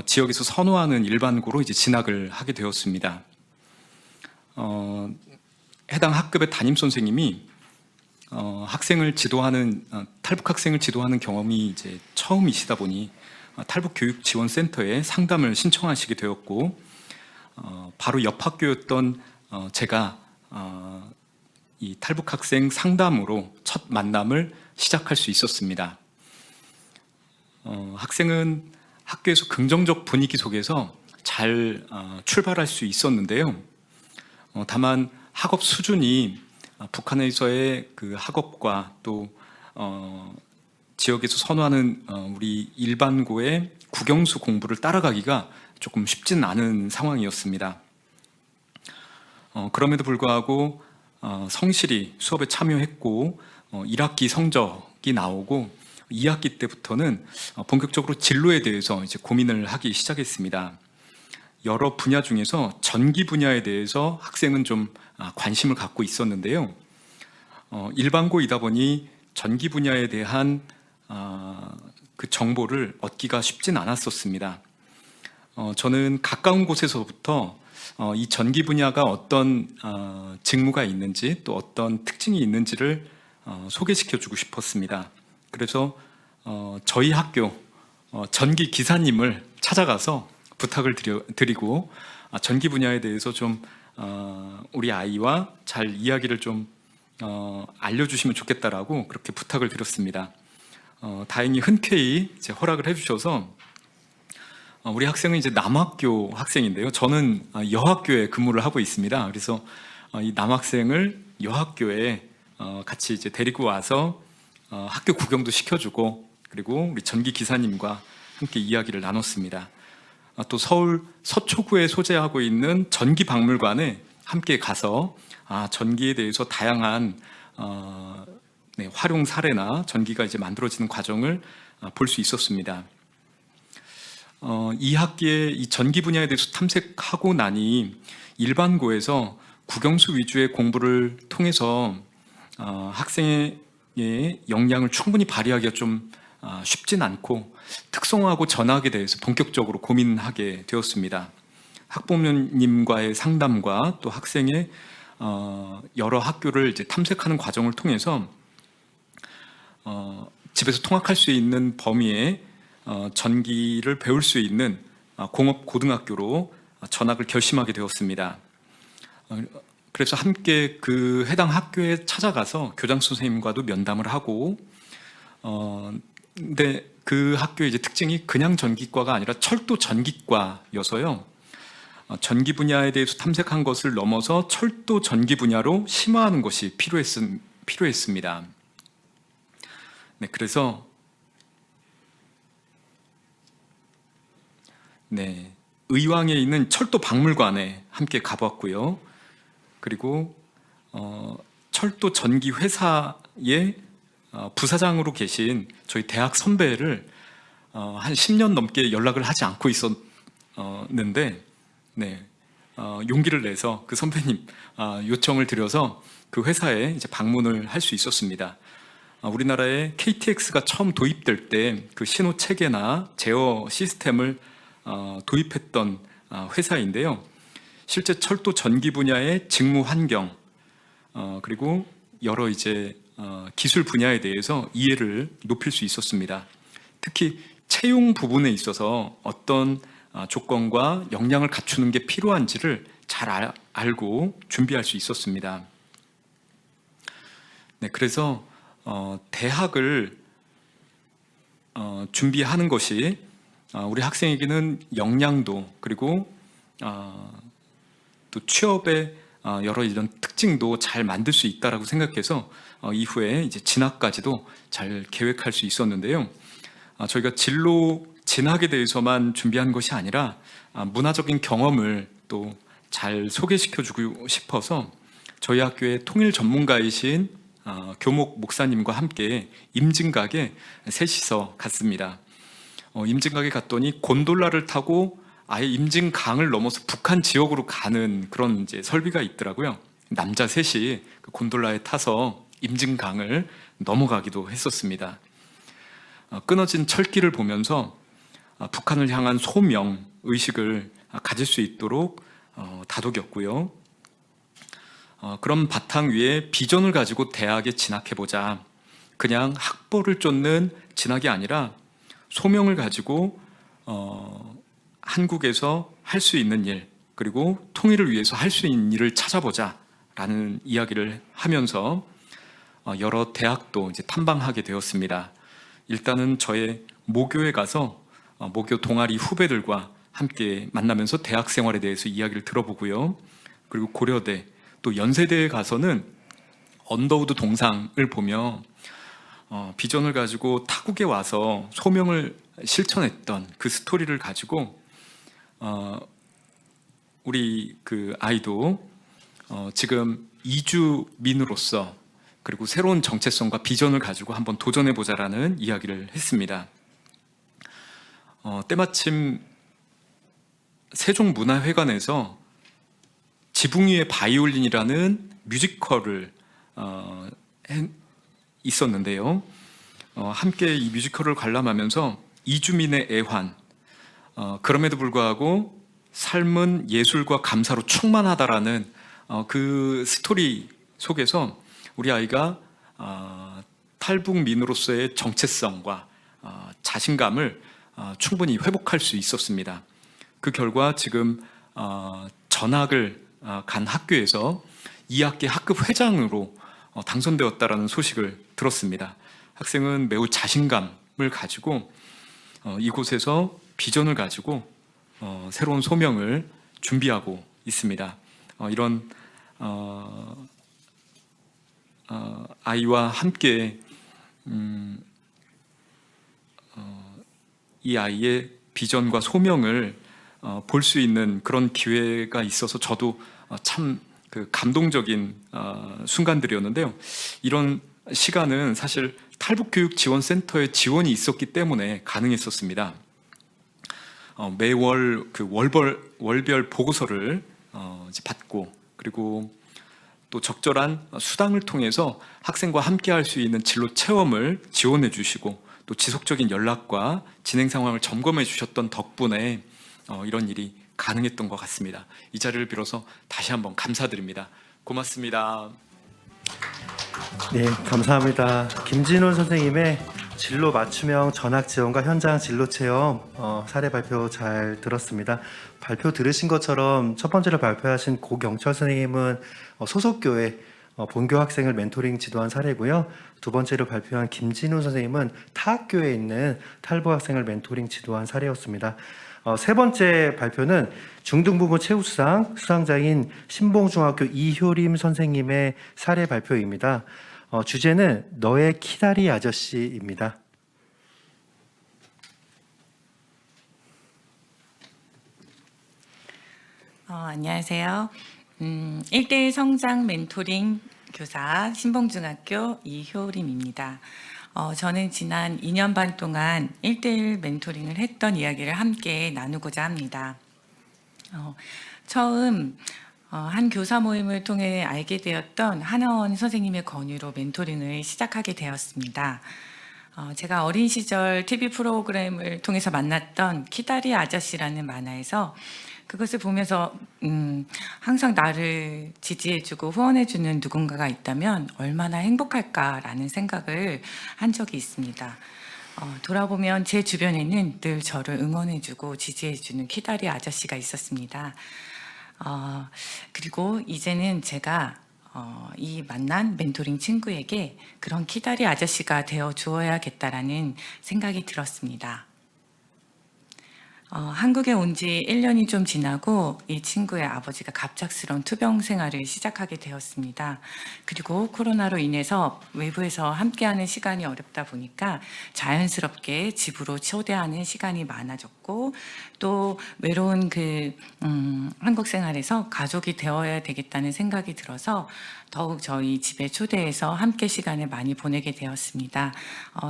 지역에서 선호하는 일반고로 이제 진학을 하게 되었습니다. 해당 학급의 담임 선생님이 학생을 지도하는 탈북 학생을 지도하는 경험이 이제 처음이시다 보니 탈북 교육 지원 센터에 상담을 신청하시게 되었고, 바로 옆 학교였던 제가 이 탈북 학생 상담으로 첫 만남을 시작할 수 있었습니다. 학생은 학교에서 긍정적 분위기 속에서 잘 출발할 수 있었는데요. 다만 학업 수준이 북한에서의 그 학업과 또 지역에서 선호하는 우리 일반고의 국영수 공부를 따라가기가 조금 쉽진 않은 상황이었습니다. 그럼에도 불구하고 성실히 수업에 참여했고 1학기 성적이 나오고 2학기 때부터는 본격적으로 진로에 대해서 이제 고민을 하기 시작했습니다. 여러 분야 중에서 전기 분야에 대해서 학생은 좀 관심을 갖고 있었는데요. 일반고이다 보니 전기 분야에 대한 그 정보를 얻기가 쉽진 않았었습니다. 저는 가까운 곳에서부터 이 전기 분야가 어떤 직무가 있는지 또 어떤 특징이 있는지를 소개시켜주고 싶었습니다. 그래서 저희 학교 전기 기사님을 찾아가서 부탁을 드리고 전기 분야에 대해서 좀 우리 아이와 잘 이야기를 좀 알려주시면 좋겠다라고 그렇게 부탁을 드렸습니다. 다행히 흔쾌히 이제 허락을 해주셔서 우리 학생은 이제 남학교 학생인데요. 저는 여학교에 근무를 하고 있습니다. 그래서 이 남학생을 여학교에 같이 이제 데리고 와서 학교 구경도 시켜주고, 그리고 우리 전기 기사님과 함께 이야기를 나눴습니다. 또 서울 서초구에 소재하고 있는 전기박물관에 함께 가서 전기에 대해서 다양한 활용 사례나 전기가 이제 만들어지는 과정을 볼 수 있었습니다. 2학기에 이 전기 분야에 대해서 탐색하고 나니 일반고에서 국영수 위주의 공부를 통해서 학생의 역량을 충분히 발휘하기가 좀 쉽진 않고 특성화하고 전학에 대해서 본격적으로 고민하게 되었습니다. 학부모님과의 상담과 또 학생의 여러 학교를 이제 탐색하는 과정을 통해서 집에서 통학할 수 있는 범위의 전기를 배울 수 있는 공업 고등학교로 전학을 결심하게 되었습니다. 그래서 함께 그 해당 학교에 찾아가서 교장 선생님과도 면담을 하고, 근데 그 학교의 이제 특징이 그냥 전기과가 아니라 철도 전기과여서요. 전기 분야에 대해서 탐색한 것을 넘어서 철도 전기 분야로 심화하는 것이 필요했습니다. 네, 그래서 의왕에 있는 철도 박물관에 함께 가봤고요. 그리고 철도 전기 회사의 부사장으로 계신 저희 대학 선배를 한 10년 넘게 연락을 하지 않고 있었는데, 용기를 내서 그 선배님 요청을 드려서 그 회사에 이제 방문을 할 수 있었습니다. 우리나라에 KTX가 처음 도입될 때 그 신호 체계나 제어 시스템을 도입했던 회사인데요. 실제 철도 전기 분야의 직무 환경, 그리고 여러 이제 기술 분야에 대해서 이해를 높일 수 있었습니다. 특히 채용 부분에 있어서 어떤 조건과 역량을 갖추는 게 필요한지를 잘 알고 준비할 수 있었습니다. 그래서 대학을 준비하는 것이 우리 학생에게는 역량도, 그리고 또 취업의 여러 이런 특징도 잘 만들 수 있다라고 생각해서 이후에 이제 진학까지도 잘 계획할 수 있었는데요. 저희가 진로 진학에 대해서만 준비한 것이 아니라 문화적인 경험을 또 잘 소개시켜주고 싶어서 저희 학교의 통일 전문가이신 교목 목사님과 함께 임진각에 셋이서 갔습니다. 임진각에 갔더니 곤돌라를 타고 아예 임진강을 넘어서 북한 지역으로 가는 그런 이제 설비가 있더라고요. 남자 셋이 그 곤돌라에 타서 임진강을 넘어가기도 했었습니다. 끊어진 철길을 보면서 북한을 향한 소명 의식을 가질 수 있도록 다독였고요. 그런 바탕 위에 비전을 가지고 대학에 진학해보자. 그냥 학벌을 쫓는 진학이 아니라 소명을 가지고 한국에서 할 수 있는 일, 그리고 통일을 위해서 할 수 있는 일을 찾아보자라는 이야기를 하면서 여러 대학도 이제 탐방하게 되었습니다. 일단은 저의 모교에 가서 모교 동아리 후배들과 함께 만나면서 대학 생활에 대해서 이야기를 들어보고요. 그리고 고려대 또 연세대에 가서는 언더우드 동상을 보며 비전을 가지고 타국에 와서 소명을 실천했던 그 스토리를 가지고 우리 그 아이도 지금 이주민으로서 그리고 새로운 정체성과 비전을 가지고 한번 도전해보자라는 이야기를 했습니다. 때마침 세종문화회관에서 지붕 위의 바이올린이라는 뮤지컬을 있었는데요. 함께 이 뮤지컬을 관람하면서 이주민의 애환, 그럼에도 불구하고 삶은 예술과 감사로 충만하다라는 그 스토리 속에서 우리 아이가 탈북민으로서의 정체성과 자신감을 충분히 회복할 수 있었습니다. 그 결과 지금 전학을 간 학교에서 2학기 학급 회장으로 당선되었다라는 소식을 들었습니다. 학생은 매우 자신감을 가지고 이곳에서 비전을 가지고 새로운 소명을 준비하고 있습니다. 이런 아이와 함께 이 아이의 비전과 소명을 볼 수 있는 그런 기회가 있어서 저도 참 그 감동적인 순간들이었는데요. 이런 시간은 사실 탈북교육지원센터의 지원이 있었기 때문에 가능했었습니다. 매월 그 월별 보고서를 이제 받고 그리고 또 적절한 수당을 통해서 학생과 함께 할 수 있는 진로 체험을 지원해 주시고 또 지속적인 연락과 진행 상황을 점검해 주셨던 덕분에 이런 일이 가능했던 것 같습니다. 이 자리를 빌어서 다시 한번 감사드립니다. 고맙습니다. 네, 감사합니다. 김진훈 선생님의 진로 맞춤형 전학 지원과 현장 진로 체험 사례 발표 잘 들었습니다. 발표 들으신 것처럼 첫 번째로 발표하신 고경철 선생님은 소속 교회 본교 학생을 멘토링 지도한 사례고요. 두 번째로 발표한 김진훈 선생님은 타 학교에 있는 탈북 학생을 멘토링 지도한 사례였습니다. 세 번째 발표는 중등부모 최우수상 수상자인 신봉중학교 이효림 선생님의 사례 발표입니다. 주제는 너의 키다리 아저씨입니다. 안녕하세요. 1대1 성장 멘토링 교사 신봉중학교 이효림입니다. 저는 지난 2년 반 동안 1대1 멘토링을 했던 이야기를 함께 나누고자 합니다. 처음 한 교사 모임을 통해 알게 되었던 하나원 선생님의 권유로 멘토링을 시작하게 되었습니다. 제가 어린 시절 TV 프로그램을 통해서 만났던 키다리 아저씨라는 만화에서 그것을 보면서 항상 나를 지지해주고 후원해주는 누군가가 있다면 얼마나 행복할까라는 생각을 한 적이 있습니다. 돌아보면 제 주변에는 늘 저를 응원해주고 지지해주는 키다리 아저씨가 있었습니다. 그리고 이제는 제가 이 만난 멘토링 친구에게 그런 키다리 아저씨가 되어 주어야겠다라는 생각이 들었습니다. 한국에 온 지 1년이 좀 지나고 이 친구의 아버지가 갑작스러운 투병 생활을 시작하게 되었습니다. 그리고 코로나로 인해서 외부에서 함께하는 시간이 어렵다 보니까 자연스럽게 집으로 초대하는 시간이 많아졌고 또 외로운 한국 생활에서 가족이 되어야 되겠다는 생각이 들어서 더욱 저희 집에 초대해서 함께 시간을 많이 보내게 되었습니다.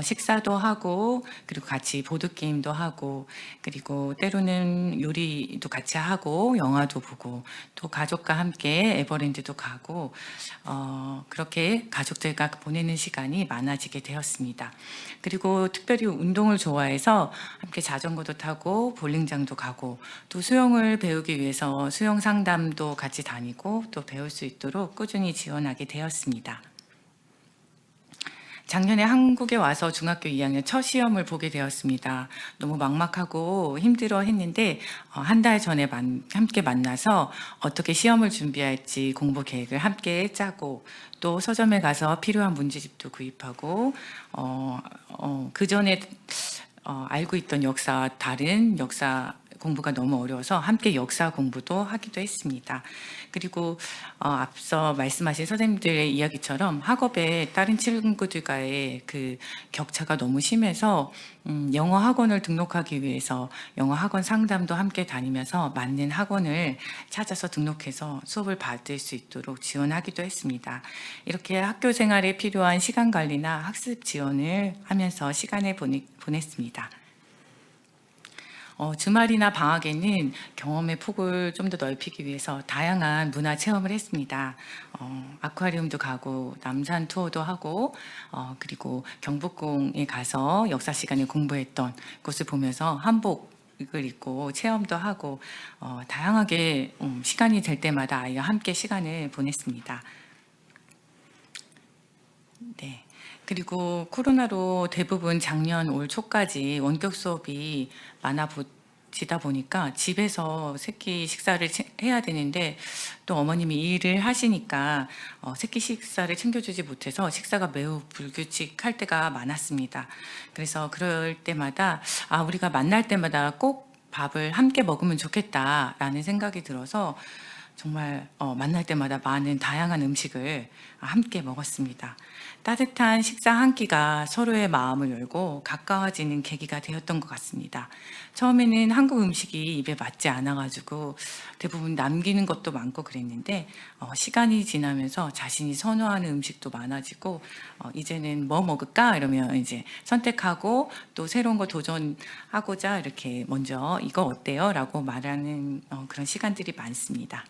식사도 하고 그리고 같이 보드게임도 하고 그리고 때로는 요리도 같이 하고 영화도 보고 또 가족과 함께 에버랜드도 가고 그렇게 가족들과 보내는 시간이 많아지게 되었습니다. 그리고 특별히 운동을 좋아해서 함께 자전거도 타고 볼링장도 가고 또 수영을 배우기 위해서 수영 상담도 같이 다니고 또 배울 수 있도록 꾸준히 지원하게 되었습니다. 작년에 한국에 와서 중학교 2학년 첫 시험을 보게 되었습니다. 너무 막막하고 힘들어 했는데 한 달 전에 함께 만나서 어떻게 시험을 준비할지 공부 계획을 함께 짜고 또 서점에 가서 필요한 문제집도 구입하고 그 전에 알고 있던 역사와 다른 역사 공부가 너무 어려워서 함께 역사 공부도 하기도 했습니다. 그리고 앞서 말씀하신 선생님들의 이야기처럼 학업에 다른 친구들과의 그 격차가 너무 심해서 영어 학원을 등록하기 위해서 영어 학원 상담도 함께 다니면서 맞는 학원을 찾아서 등록해서 수업을 받을 수 있도록 지원하기도 했습니다. 이렇게 학교 생활에 필요한 시간 관리나 학습 지원을 하면서 시간을 보냈습니다. 주말이나 방학에는 경험의 폭을 좀 더 넓히기 위해서 다양한 문화 체험을 했습니다. 아쿠아리움도 가고 남산 투어도 하고 그리고 경복궁에 가서 역사 시간에 공부했던 곳을 보면서 한복을 입고 체험도 하고 다양하게 시간이 될 때마다 아이와 함께 시간을 보냈습니다. 네. 그리고 코로나로 대부분 작년 올 초까지 원격 수업이 많아지다 보니까 집에서 새끼 식사를 해야 되는데 또 어머님이 일을 하시니까 새끼 식사를 챙겨주지 못해서 식사가 매우 불규칙할 때가 많았습니다. 그래서 그럴 때마다 우리가 만날 때마다 꼭 밥을 함께 먹으면 좋겠다라는 생각이 들어서 정말 만날 때마다 많은 다양한 음식을 함께 먹었습니다. 따뜻한 식사 한 끼가 서로의 마음을 열고 가까워지는 계기가 되었던 것 같습니다. 처음에는 한국 음식이 입에 맞지 않아가지고 대부분 남기는 것도 많고 그랬는데 시간이 지나면서 자신이 선호하는 음식도 많아지고 이제는 뭐 먹을까 이러면 이제 선택하고 또 새로운 거 도전하고자 이렇게 먼저 이거 어때요? 라고 말하는 그런 시간들이 많습니다.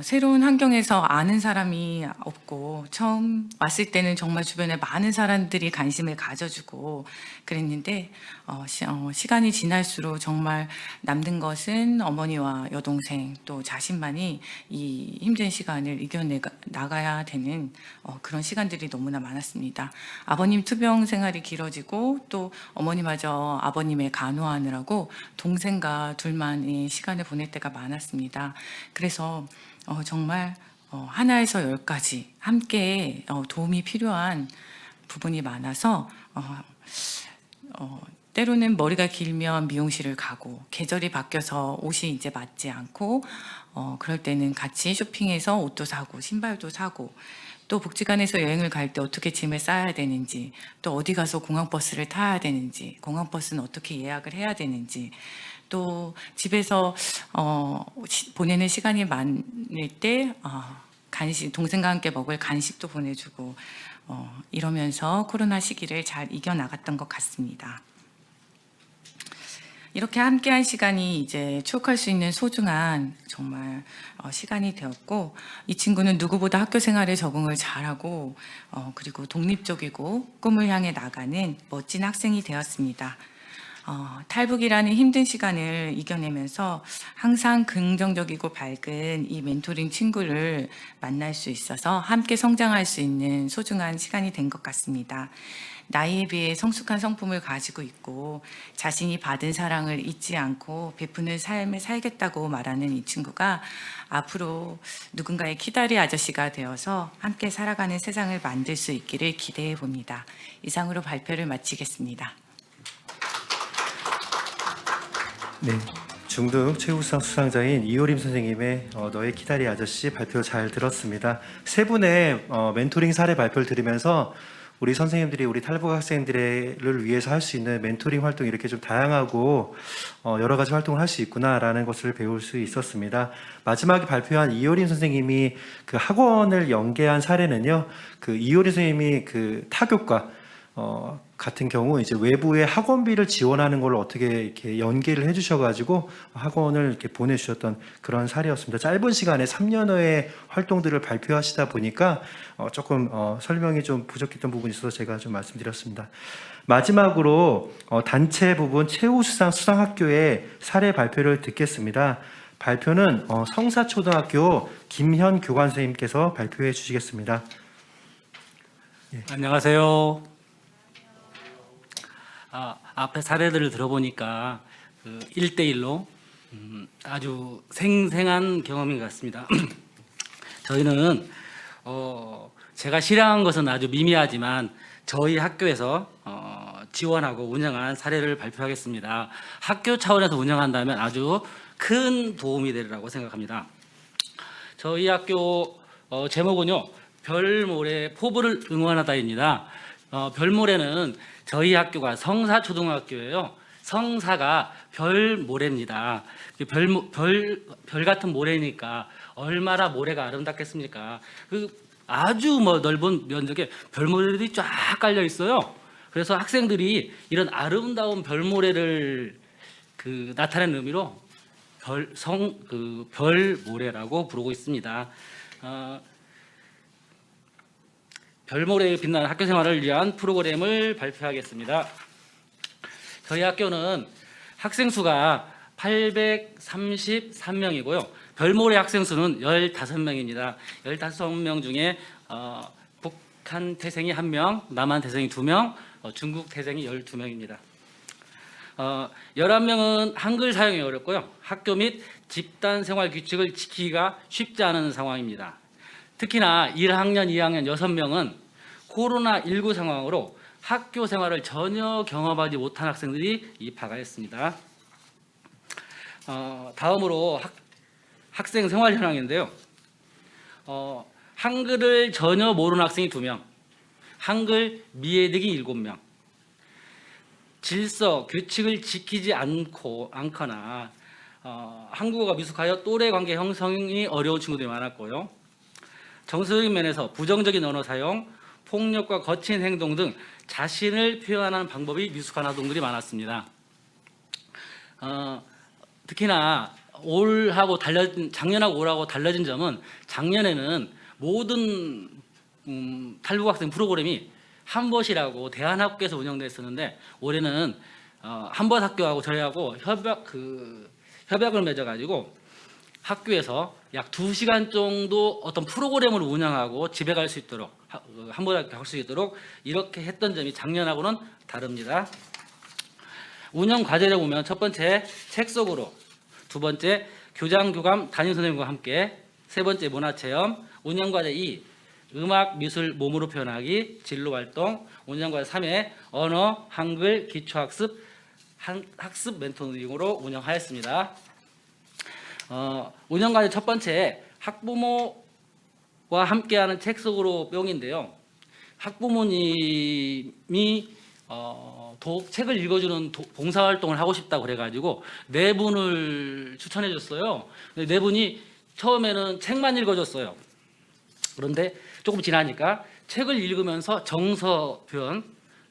새로운 환경에서 아는 사람이 없고 처음 왔을 때는 정말 주변에 많은 사람들이 관심을 가져주고 그랬는데 시간이 지날수록 정말 남는 것은 어머니와 여동생 또 자신만이 이 힘든 시간을 이겨나가야 되는 그런 시간들이 너무나 많았습니다. 아버님 투병 생활이 길어지고 또 어머니마저 아버님의 간호하느라고 동생과 둘만의 시간을 보낼 때가 많았습니다. 그래서 정말 하나에서 10까지 함께 도움이 필요한 부분이 많아서 때로는 머리가 길면 미용실을 가고 계절이 바뀌어서 옷이 이제 맞지 않고 그럴 때는 같이 쇼핑해서 옷도 사고 신발도 사고 또 복지관에서 여행을 갈 때 어떻게 짐을 싸야 되는지 또 어디 가서 공항버스를 타야 되는지 공항버스는 어떻게 예약을 해야 되는지 또 집에서 보내는 시간이 많을 때 간식 동생과 함께 먹을 간식도 보내주고 이러면서 코로나 시기를 잘 이겨나갔던 것 같습니다. 이렇게 함께한 시간이 이제 추억할 수 있는 소중한 정말 시간이 되었고 이 친구는 누구보다 학교 생활에 적응을 잘하고 그리고 독립적이고 꿈을 향해 나가는 멋진 학생이 되었습니다. 탈북이라는 힘든 시간을 이겨내면서 항상 긍정적이고 밝은 이 멘토링 친구를 만날 수 있어서 함께 성장할 수 있는 소중한 시간이 된 것 같습니다. 나이에 비해 성숙한 성품을 가지고 있고 자신이 받은 사랑을 잊지 않고 베푸는 삶을 살겠다고 말하는 이 친구가 앞으로 누군가의 키다리 아저씨가 되어서 함께 살아가는 세상을 만들 수 있기를 기대해 봅니다. 이상으로 발표를 마치겠습니다. 네, 중등 최우수상 수상자인 이효림 선생님의 너의 기다리 아저씨 발표 잘 들었습니다. 세 분의 멘토링 사례 발표를 들으면서 우리 선생님들이 우리 탈북 학생들을 위해서 할 수 있는 멘토링 활동 이렇게 좀 다양하고 여러 가지 활동을 할 수 있구나라는 것을 배울 수 있었습니다. 마지막에 발표한 이효림 선생님이 그 학원을 연계한 사례는요, 그 이효림 선생님이 그 타교과 같은 경우 이제 외부의 학원비를 지원하는 걸로 어떻게 이렇게 연계를 해주셔가지고 학원을 이렇게 보내주셨던 그런 사례였습니다. 짧은 시간에 3년여의 활동들을 발표하시다 보니까 조금 설명이 좀 부족했던 부분이 있어서 제가 좀 말씀드렸습니다. 마지막으로 단체 부분 최우수상 수상학교의 사례 발표를 듣겠습니다. 발표는 성사초등학교 김현 교관 선생님께서 발표해 주시겠습니다. 안녕하세요. 앞에 사례들을 들어보니까 1대1로 아주 생생한 경험인 것 같습니다. 저희는 제가 실행한 것은 아주 미미하지만 저희 학교에서 지원하고 운영한 사례를 발표하겠습니다. 학교 차원에서 운영한다면 아주 큰 도움이 되리라고 생각합니다. 저희 학교 제목은요, 별모래 포부를 응원하다입니다. 별모래는 저희 학교가 성사초등학교예요. 성사가 별모래입니다. 별 같은 모래니까 얼마나 모래가 아름답겠습니까? 아주 넓은 면적에 별모래들이 쫙 깔려 있어요. 그래서 학생들이 이런 아름다운 별모래를 나타내는 의미로 별모래라고 부르고 있습니다. 별모래에 빛나는 학교 생활을 위한 프로그램을 발표하겠습니다. 저희 학교는 학생 수가 833명이고요. 별모래 학생 수는 15명입니다. 15명 중에 북한 태생이 1명, 남한 태생이 2명, 중국 태생이 12명입니다. 11명은 한글 사용이 어렵고요. 학교 및 집단 생활 규칙을 지키기가 쉽지 않은 상황입니다. 특히나 1학년, 2학년 6명은 코로나19 상황으로 학교 생활을 전혀 경험하지 못한 학생들이 입학하였습니다. 다음으로 학생 생활 현황인데요. 한글을 전혀 모르는 학생이 2명, 한글 미해득이 7명, 질서, 규칙을 지키지 않거나 한국어가 미숙하여 또래 관계 형성이 어려운 친구들이 많았고요. 정서적인 면에서 부정적인 언어 사용, 폭력과 거친 행동 등 자신을 표현하는 방법이 미숙한 아동들이 많았습니다. 특히나 작년하고 올하고 달라진 점은 작년에는 모든 탈북학생 프로그램이 한벗이라고 대한학교에서 운영됐었는데 올해는 한벗학교하고 저희하고 협약을 맺어가지고 학교에서 약 2시간 정도 어떤 프로그램을 운영하고 집에 갈 수 있도록 한번에 할 수 있도록 이렇게 했던 점이 작년하고는 다릅니다. 운영 과제를 보면 첫 번째 책 속으로, 두 번째 교장 교감 담임 선생님과 함께, 세 번째 문화체험, 운영 과제 2 음악 미술 몸으로 표현하기 진로 활동, 운영 과제 3회 언어 한글 기초학습 학습 멘토링으로 운영하였습니다. 운영 과제 첫 번째 학부모와 함께하는 책 속으로 뿅인데요. 학부모님이 책을 읽어주는 봉사활동을 하고 싶다고 그래가지고 4분을 추천해 줬어요. 네 분이 처음에는 책만 읽어줬어요. 그런데 조금 지나니까 책을 읽으면서 정서 표현,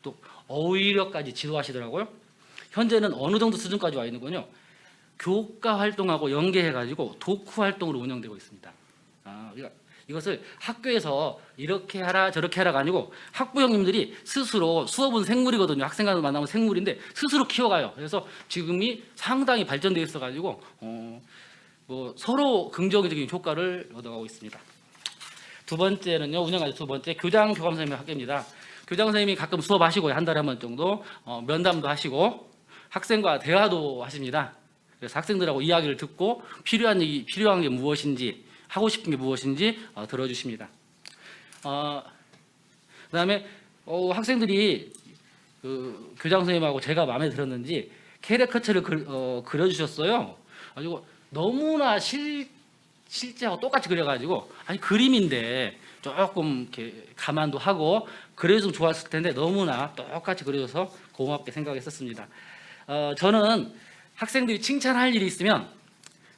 또 어휘력까지 지도하시더라고요. 현재는 어느 정도 수준까지 와 있는군요. 교과 활동하고 연계해가지고 독후 활동으로 운영되고 있습니다. 이것을 학교에서 이렇게 하라 저렇게 하라가 아니고 학부 형님들이 스스로, 수업은 생물이거든요. 학생과 만나면 생물인데 스스로 키워가요. 그래서 지금이 상당히 발전되어 있어가지고 서로 긍정적인 효과를 얻어가고 있습니다. 두 번째는요, 운영과제 두 번째 교장 교감 선생님 학교입니다. 교장 선생님이 가끔 수업하시고 한 달에 한 번 정도 면담도 하시고 학생과 대화도 하십니다. 그래서 학생들하고 이야기를 듣고 필요한 게 무엇인지, 하고 싶은 게 무엇인지 들어주십니다. 그다음에 학생들이 교장 선생님하고 제가 마음에 들었는지 캐리커처를 그려주셨어요. 가지고 너무나 실제하고 똑같이 그려가지고 아니 그림인데 조금 이렇게 감안도 하고 그려줬으면 좋았을 텐데 너무나 똑같이 그려줘서 고맙게 생각했었습니다. 저는 학생들이 칭찬할 일이 있으면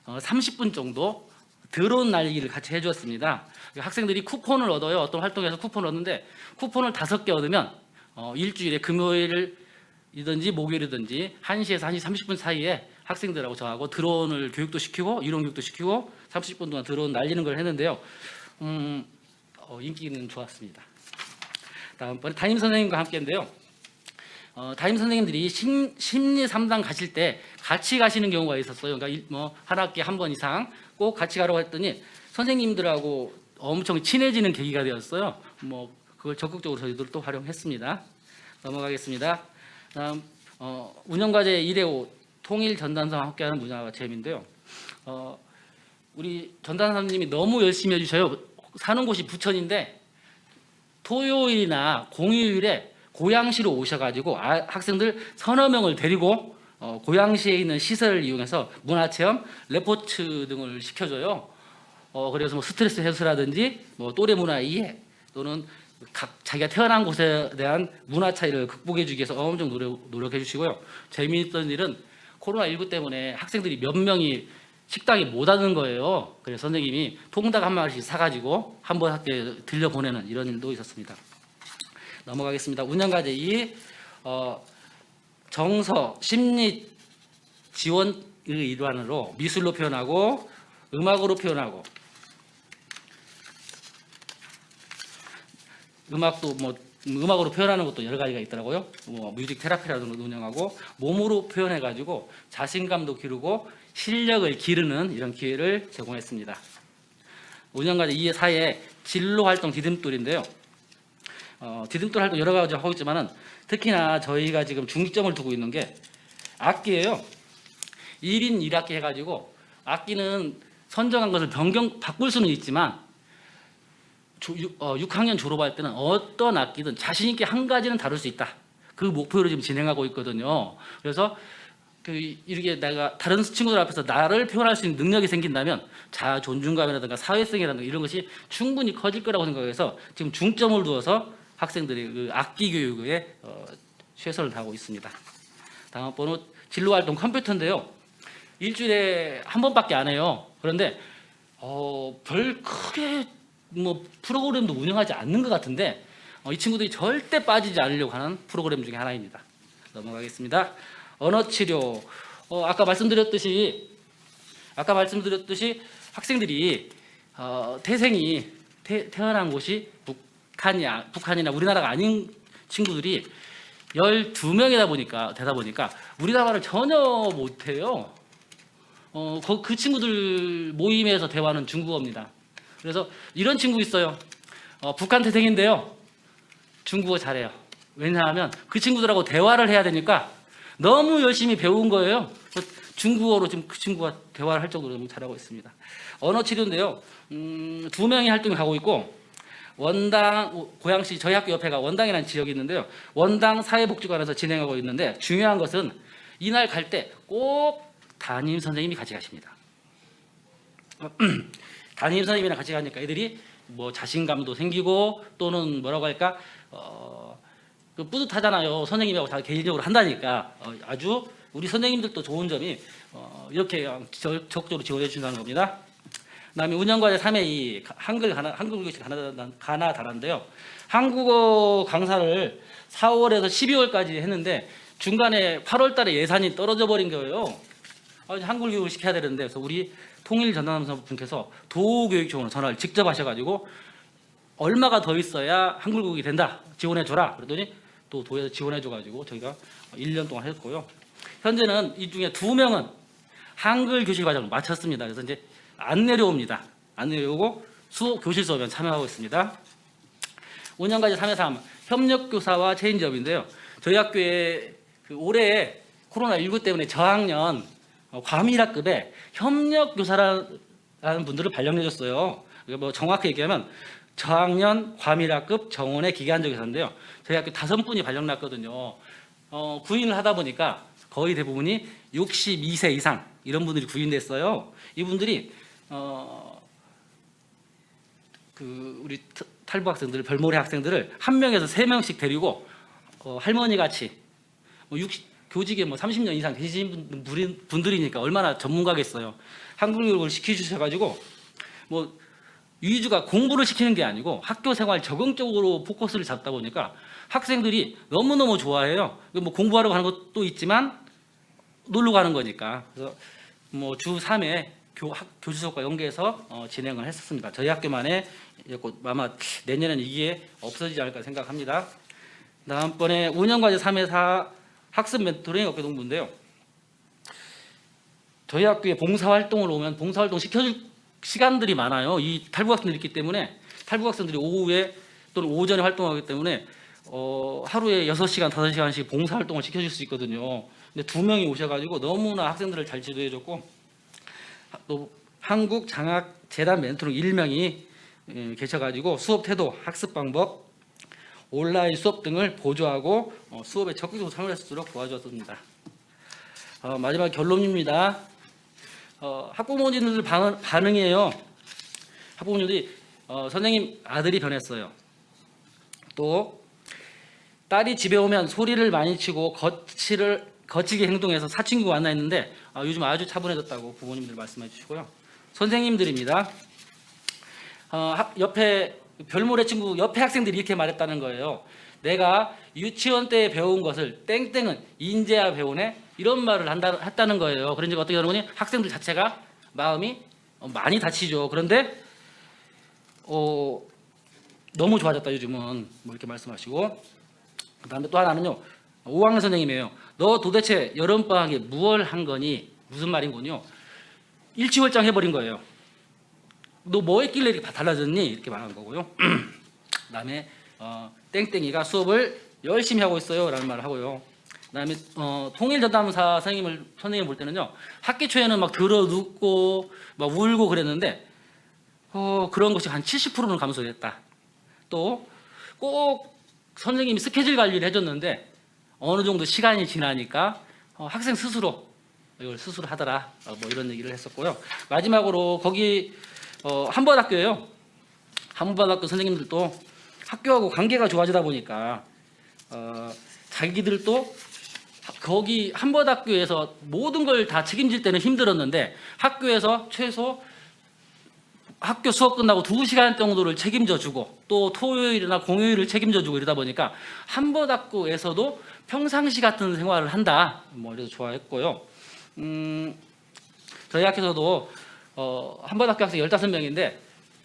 30분 정도 드론 날리기를 같이 해주었습니다. 학생들이 쿠폰을 얻어요. 어떤 활동에서 쿠폰을 얻는데 쿠폰을 5개 얻으면 일주일에 금요일이든지 목요일이든지 1시에서 1시 30분 사이에 학생들하고 저하고 드론을 교육도 시키고 이론 교육도 시키고 30분 동안 드론 날리는 걸 했는데요. 인기는 좋았습니다. 다음번에 담임 선생님과 함께인데요. 담임 선생님들이 심리 상담 가실 때 같이 가시는 경우가 있었어요. 그러니까 한 학기에 한 번 이상 꼭 같이 가라고 했더니 선생님들하고 엄청 친해지는 계기가 되었어요. 그걸 적극적으로 저희들 또 활용했습니다. 넘어가겠습니다. 다음 운영과제 1회5 통일 전단사와 함께하는 문화와 체험인데요. 우리 전단사님이 너무 열심히 해주셔요. 사는 곳이 부천인데 토요일이나 공휴일에 고양시로 오셔가지고 학생들 서너 명을 데리고 고양시에 있는 시설을 이용해서 문화체험, 레포츠 등을 시켜줘요. 그래서 스트레스 해소라든지 또래 문화 이해 또는 자기가 태어난 곳에 대한 문화 차이를 극복해주기 위해서 엄청 노력해 주시고요. 재미있던 일은 코로나19 때문에 학생들이 몇 명이 식당에 못 하는 거예요. 그래서 선생님이 통닭 한 마리씩 사가지고 한 번 학교에 들려보내는 이런 일도 있었습니다. 넘어가겠습니다. 운영과제 2 정서, 심리 지원의 일환으로 미술로 표현하고 음악으로 표현하고 음악도 음악으로 표현하는 것도 여러 가지가 있더라고요. 뮤직 테라피라는 것도 운영하고 몸으로 표현해가지고 자신감도 기르고 실력을 기르는 이런 기회를 제공했습니다. 운영과제 2의 4에 진로활동 디딤돌인데요. 디딤돌 활동 여러 가지 하고 있지만은 특히나 저희가 지금 중점을 두고 있는 게 악기예요. 1인 1악기 해가지고 악기는 선정한 것을 바꿀 수는 있지만 6학년 졸업할 때는 어떤 악기든 자신 있게 한 가지는 다룰 수 있다. 그 목표로 지금 진행하고 있거든요. 그래서 이렇게 내가 다른 친구들 앞에서 나를 표현할 수 있는 능력이 생긴다면 자아 존중감이라든가 사회성이라든가 이런 것이 충분히 커질 거라고 생각해서 지금 중점을 두어서 학생들이 그 악기 교육에 최선을 다하고 있습니다. 다음 번호 진로활동 컴퓨터인데요. 일주일에 한 번밖에 안 해요. 그런데 별 크게 프로그램도 운영하지 않는 것 같은데 이 친구들이 절대 빠지지 않으려고 하는 프로그램 중에 하나입니다. 넘어가겠습니다. 언어치료. 아까 말씀드렸듯이 학생들이 태생이 태어난 곳이 북한이나 우리나라가 아닌 친구들이 12명이다 보니까 우리나라 말을 전혀 못해요. 그 친구들 모임에서 대화는 중국어입니다. 그래서 이런 친구 있어요. 북한 태생인데요. 중국어 잘해요. 왜냐하면 그 친구들하고 대화를 해야 되니까 너무 열심히 배운 거예요. 중국어로 지금 그 친구가 대화를 할 정도로 너무 잘하고 있습니다. 언어 치료인데요. 2명이 활동을 하고 있고 원당 고양시 저희 학교 옆에가 원당이라는 지역이 있는데요. 원당 사회복지관에서 진행하고 있는데 중요한 것은 이날 갈 때 꼭 담임 선생님이 같이 가십니다. 담임 선생님이랑 같이 가니까 애들이 자신감도 생기고 또는 뭐라고 할까 뿌듯하잖아요. 선생님하고 다 개인적으로 한다니까 아주 우리 선생님들도 좋은 점이 이렇게 적극적으로 지원해 주신다는 겁니다. 그다음에 운영과제 3회 이 한글교실 가나다란데요. 한국어 강사를 4월에서 12월까지 했는데 중간에 8월달에 예산이 떨어져 버린 거예요. 한글 교육을 시켜야 되는데 그래서 우리 통일전담사분께서 도교육청으로 전화를 직접 하셔가지고 얼마가 더 있어야 한글 교육이 된다 지원해줘라 그랬더니 또 도에서 지원해줘가지고 저희가 1년 동안 했고요. 현재는 이 중에 2명은 한글 교실 과정을 마쳤습니다. 그래서 이제 안 내려옵니다. 안 내려오고 교실 수업에 참여하고 있습니다. 운영과제 3회 3 협력교사와 체인지업인데요. 저희 학교에 올해 코로나19 때문에 저학년 과밀학급에 협력교사라는 분들을 발령해줬어요. 정확히 얘기하면 저학년 과밀학급 정원의 기간적 교사인데요. 저희 학교 5분이 발령났거든요. 구인을 하다 보니까 거의 대부분이 62세 이상 이런 분들이 구인됐어요. 이분들이 우리 탈북 학생들, 별모래 학생들을 한 명에서 세 명씩 데리고 할머니 같이 교직에 30년 이상 계신 분들이니까 얼마나 전문가겠어요. 한국 교육을 시켜주셔가지고 위주가 공부를 시키는 게 아니고 학교 생활 적응적으로 포커스를 잡다 보니까 학생들이 너무너무 좋아해요. 공부하러 가는 것도 있지만 놀러 가는 거니까. 그래서 주 3회 교주 수업과 연계해서 진행을 했었습니다. 저희 학교만에 아마 내년에는 이게 없어지지 않을까 생각합니다. 다음번에 운영과제 3회4 학습 멘토링 업계동부인데요. 저희 학교에 봉사활동을 오면 봉사활동 시켜줄 시간들이 많아요. 이 탈북 학생들이 있기 때문에 탈북 학생들이 오후에 또는 오전에 활동하기 때문에 하루에 6시간, 5시간씩 봉사활동을 시켜줄 수 있거든요. 근데 2명이 오셔가지고 너무나 학생들을 잘 지도해줬고 또 한국장학재단 멘토링 1명이 계셔가지고 수업 태도, 학습 방법, 온라인 수업 등을 보조하고 수업에 적극적으로 참여할 수 있도록 도와주었습니다. 마지막 결론입니다. 학부모님들 반응이에요. 학부모님들이 선생님 아들이 변했어요. 또 딸이 집에 오면 소리를 많이 치고 거치게 행동해서 사춘기가 왔나 했는데 요즘 아주 차분해졌다고 부모님들 말씀해 주시고요. 선생님들입니다. 옆에 별모래 친구 옆에 학생들이 이렇게 말했다는 거예요. 내가 유치원 때 배운 것을 땡땡은 인제야 배우네 이런 말을 했다는 거예요. 그러니까 어떻게 하는 거니? 학생들 자체가 마음이 많이 다치죠. 그런데 너무 좋아졌다 요즘은 이렇게 말씀하시고 그다음에 또 하나는요. 5학년 선생님이에요. 너 도대체 여름방학에 무얼 한 거니? 무슨 말인군요. 일치월장 해버린 거예요. 너 뭐 했길래 이렇게 달라졌니? 이렇게 말한 거고요. 그다음에 땡땡이가 수업을 열심히 하고 있어요 라는 말을 하고요. 그다음에 통일전담사 선생님을 볼 때는요. 학기 초에는 막 들어눕고 막 울고 그랬는데 그런 것이 한 70%는 감소했다. 또 꼭 선생님이 스케줄 관리를 해줬는데 어느 정도 시간이 지나니까 학생 스스로 이걸 스스로 하더라 이런 얘기를 했었고요. 마지막으로 거기 한번학교예요. 한번학교 선생님들도 학교하고 관계가 좋아지다 보니까 자기들도 거기 한번학교에서 모든 걸 다 책임질 때는 힘들었는데 학교에서 최소 학교 수업 끝나고 2시간 정도를 책임져 주고 또 토요일이나 공휴일을 책임져 주고 이러다 보니까 한번학교에서도 평상시 같은 생활을 한다. 이래서 좋아했고요. 저희 학교에서도 한번학교 학생 15명인데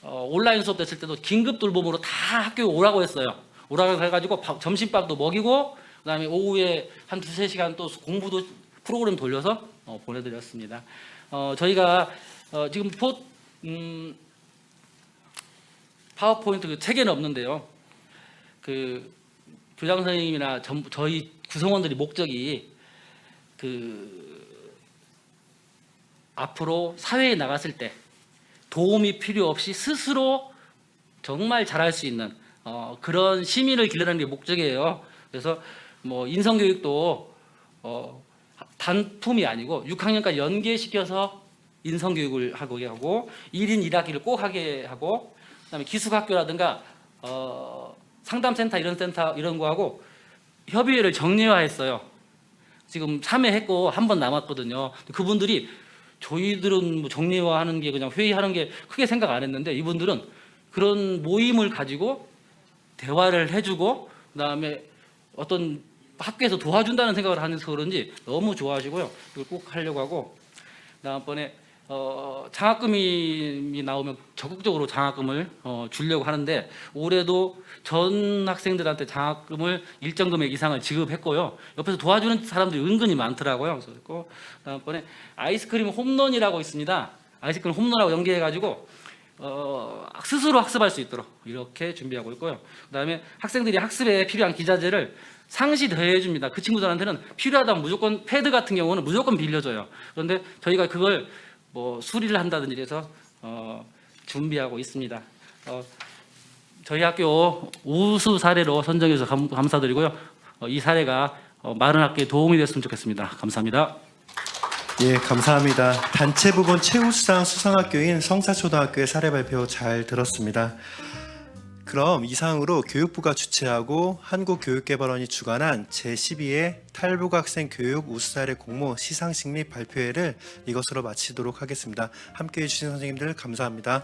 온라인 수업 됐을 때도 긴급 돌봄으로 다 학교에 오라고 했어요. 오라고 해가지고 점심밥도 먹이고 그다음에 오후에 한 2-3시간 또 공부도 프로그램 돌려서 보내드렸습니다. 저희가 지금 파워포인트 책에는 없는데요. 교장 선생님이나 저희 구성원들이 목적이 앞으로 사회에 나갔을 때 도움이 필요 없이 스스로 정말 잘할 수 있는 그런 시민을 기르는 게 목적이에요. 그래서 인성교육도 단품이 아니고 6학년까지 연계시켜서 인성교육을 하고 1인 1학기를 꼭 하게 하고 그다음에 기숙학교라든가 상담센터 이런 거하고 협의회를 정례화했어요. 지금 3회 했고 한 번 남았거든요. 그분들이 저희들은 정례화하는 게 그냥 회의하는 게 크게 생각 안 했는데 이분들은 그런 모임을 가지고 대화를 해주고 그다음에 어떤 학교에서 도와준다는 생각을 하면서 그런지 너무 좋아하시고요. 이걸 꼭 하려고 하고 다음번에 장학금이 나오면 적극적으로 장학금을 주려고 하는데 올해도 전 학생들한테 장학금을 일정 금액 이상을 지급했고요. 옆에서 도와주는 사람들이 은근히 많더라고요. 그래서 다음번에 아이스크림 홈런이라고 있습니다. 아이스크림 홈런하고 연계해가지고 스스로 학습할 수 있도록 이렇게 준비하고 있고요. 그다음에 학생들이 학습에 필요한 기자재를 상시 대여해줍니다. 그 친구들한테는 필요하다면 무조건 패드 같은 경우는 무조건 빌려줘요. 그런데 저희가 그걸 수리를 한다든지 해서 준비하고 있습니다. 저희 학교 우수 사례로 선정해서 감사드리고요. 이 사례가 많은 학교에 도움이 됐으면 좋겠습니다. 감사합니다. 예, 감사합니다. 단체 부분 최우수상 수상학교인 성사초등학교의 사례 발표 잘 들었습니다. 그럼 이상으로 교육부가 주최하고 한국교육개발원이 주관한 제12회 탈북학생 교육 우수사례 공모 시상식 및 발표회를 이것으로 마치도록 하겠습니다. 함께해 주신 선생님들 감사합니다.